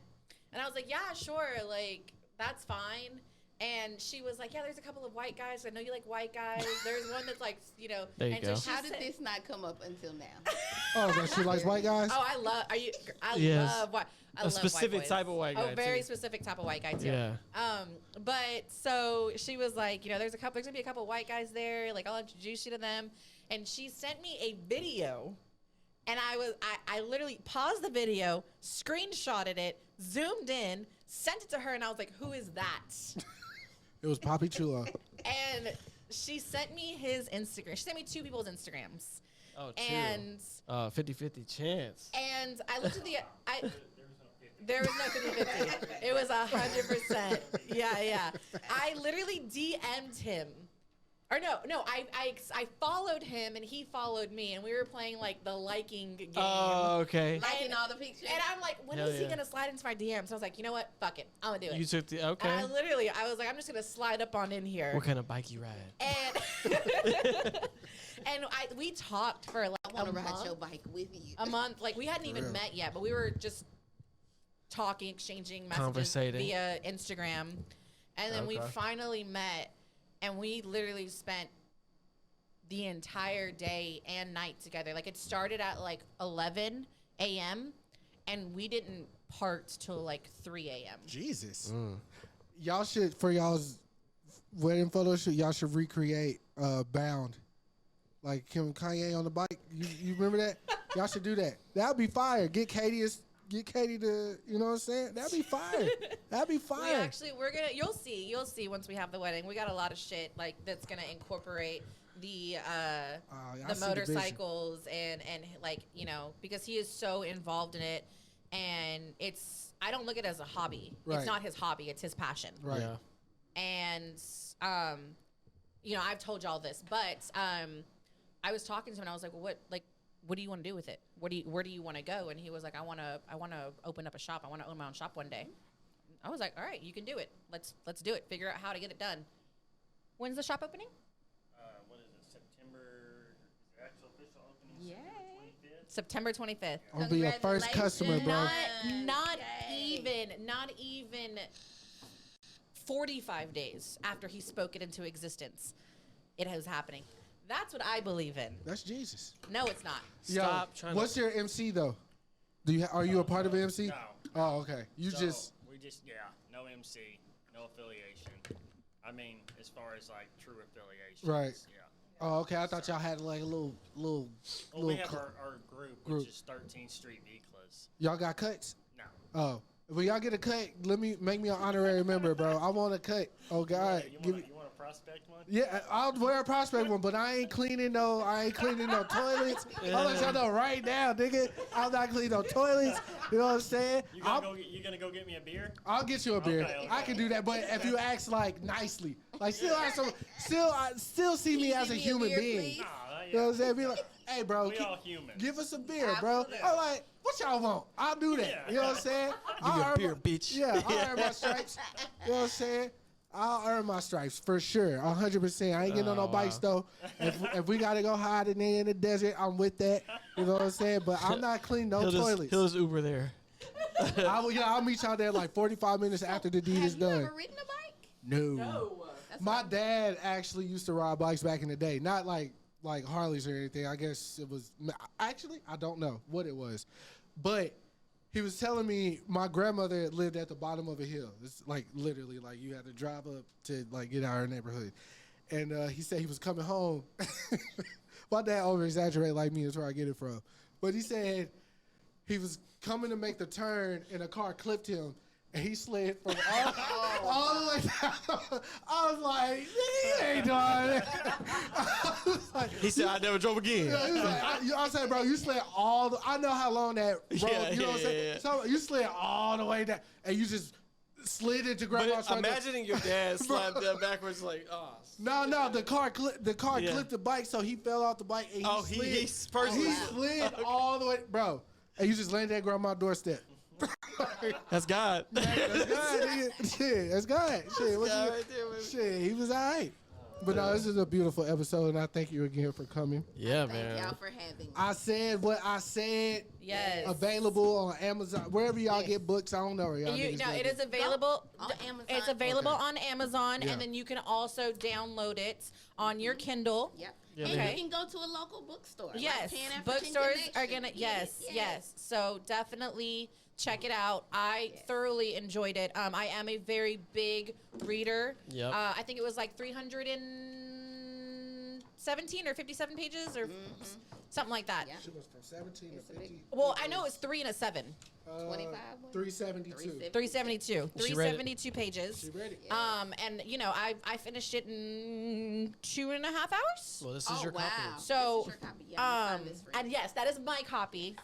And I was like, yeah, sure, like, that's fine. And she was like, yeah, there's a couple of white guys. I know you like white guys. There's one that's like, There you and go. So she How did said- this not come up until now? Oh, that she likes white guys. Oh, I love. I Yes. love white. I A love specific white boys. type of white guy, Oh, very too. specific type of white guy too. Yeah. But so she was like, there's gonna be a couple white guys there. Like, I'll introduce you to them. And she sent me a video And I literally paused the video, screenshotted it, zoomed in, sent it to her, and I was like, who is that? It was Papi Chulo. And she sent me his Instagram. She sent me 2 people's Instagrams. Oh, two. And 50-50 chance. And I looked at there was no 50-50. It was 100%. Yeah. I literally DM'd him. Or no, I followed him and he followed me, and we were playing like the liking game. Oh, okay. Liking all the pictures. And I'm like, when is he gonna slide into my DMs? So I was like, you know what? Fuck it. I'm gonna do it. You took the, okay. And I was like, I'm just gonna slide up on in here. What kind of bike you ride? And we talked for like I want to ride your bike with you. a month. Like we hadn't even met yet, but we were just talking, exchanging messages Conversating. via Instagram. And then we finally met, and we literally spent the entire day and night together. Like it started at like 11 a.m. and we didn't part till like 3 a.m. Jesus. Y'all should, for y'all's wedding photo shoot, y'all should recreate Bound. Like Kim Kanye on the bike. You remember that? Y'all should do that. That'd be fire. Get Katie to, you know what I'm saying? That'd be fire. That'd be fire. You'll see once we have the wedding. We got a lot of shit like that's gonna incorporate the motorcycles and like, you know, because he is so involved in it, and I don't look at it as a hobby. Right. It's not his hobby, it's his passion. Right. Yeah. And you know, I've told y'all this, but I was talking to him and I was like, well, what do you want to do with it? Where do you want to go? And he was like, I want to open up a shop. I want to own my own shop one day. I was like, all right, you can do it. Let's do it. Figure out how to get it done. When's the shop opening? What is it? September? Is the actual official opening? Yay. September 25th. I'm gonna be your first customer, bro. Not even 45 days after he spoke it into existence, it was happening. That's what I believe in. That's Jesus. No, it's not. Stop trying What's your MC though? Are you a part of an MC? No. Oh, okay. We just no MC, no affiliation. I mean, as far as like true affiliation. Right. Yeah. Oh, okay. I thought y'all had like a little. Well, we have our group, which is 13th Street Viklas. Y'all got cuts? No. Oh. When y'all get a cut, make me an honorary member, bro. I want a cut. Oh God. You want a prospect one? Yeah, I'll wear a prospect one, but I ain't cleaning no toilets. I'll let y'all know right now, nigga. I'm not cleaning no toilets. You know what I'm saying? You gonna go get me a beer? I'll get you a beer. Okay. I can do that, but if you ask like nicely, like still see me as a human being. Nah, You know what I'm saying? Be like, hey, bro, we all human. give us a beer, bro. I'm like, what y'all want? I'll do that. Yeah. You know what I'm saying? Give you a beer, bitch. Yeah, I'll earn my stripes. You know what I'm saying? I'll earn my stripes for sure, 100%. I ain't getting on no bikes though. If we gotta go hide in the desert, I'm with that. You know what I'm saying? But I'm not cleaning no toilets. He'll just Uber there. I'll meet y'all there like 45 minutes after the deed is done. Have you ever ridden a bike? No. My dad actually used to ride bikes back in the day. Not like Harleys or anything. I guess it was actually I don't know what it was, but he was telling me my grandmother lived at the bottom of a hill. It's like literally like you had to drive up to like get out of our neighborhood. And he said he was coming home. My dad over exaggerated like me. That's where I get it from. But he said he was coming to make the turn and a car clipped him. And he slid from all the way down. I was like, he ain't doing it. He said, I never drove again. I said, bro, you slid I know how long that road, you know what I'm saying? Yeah. So you slid all the way down, and you just slid into grandma's But imagining your dad slammed down backwards like, oh. No, the car clipped the bike, so he fell off the bike, and he slid. He slid all the way, bro. And you just landed at grandma's doorstep. That's God. That's God, nigga. Shit, that's God. Shit, he was all right. But no, this is a beautiful episode, and I thank you again for coming. Yeah, Thank man. y'all for having me. I said what I said. Yes. Available on Amazon, wherever y'all get books. I don't know where y'all It is available on Amazon. It's available on Amazon, Yeah. and then you can also download it on your Kindle. Yep. Yeah, And man. you can go to a local bookstore. Yes, like Pan-African bookstores are Connection. gonna. Yes. So definitely check it out. I thoroughly enjoyed it. I am a very big reader. Yep. I think it was like 17 or 57 pages or something like that. Yeah. She was from 17 It's to a big- 50. Well, I know it's 3 and a 7. 25. 372. 372. She read it. 372 pages. She read it. And you know, I finished it in 2.5 hours. Well, this is your wow. copy. So, This is your copy. Yeah, you signed this for and yes, that is my copy,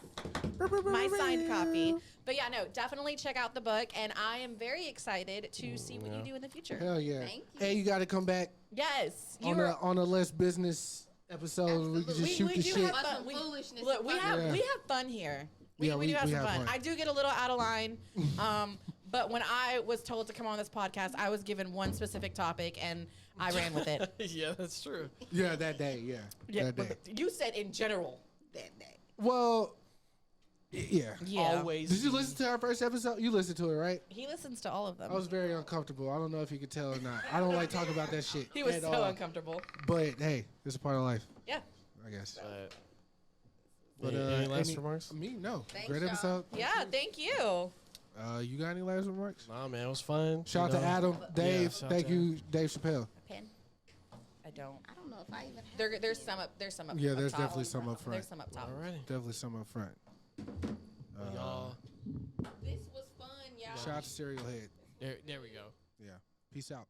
my signed copy. But yeah, no, definitely check out the book, and I am very excited to see what you do in the future. Hell yeah. Thank you. Hey, you got to come back Yes, you on were. a less business episode. We can just shoot the do shit. have But fun. some foolishness Look, and we fun. have Yeah. we have fun here. We, Yeah, we do have we some have fun. fun. I do get a little out of line. But when I was told to come on this podcast, I was given one specific topic, and I ran with it. Yeah, that's true. Yeah, that day. Yeah. Yeah, That day. but you said in general that day. Well, yeah. Yeah. Always. Did you listen to our first episode? You listened to it, right? He listens to all of them. I was very uncomfortable. I don't know if you could tell or not. I don't like talking about that shit. He was at so all. uncomfortable. But hey, it's a part of life, Yeah. I guess. But, But any last remarks? Me, no. Thanks, Great y'all. episode. Yeah, thank you. You got any last remarks? Nah, man, it was fun. Shout You out to know. Adam, Dave. shout Thank to you, Dave Chappelle. Pen? I don't. I don't know if I even have There's some up. There's some up. Yeah, up there's top. definitely some up front. There's some up top. Alrighty. Definitely some up front. Y'all. This was fun, y'all. Shout out to Serial Head. There we go. Yeah. Peace out.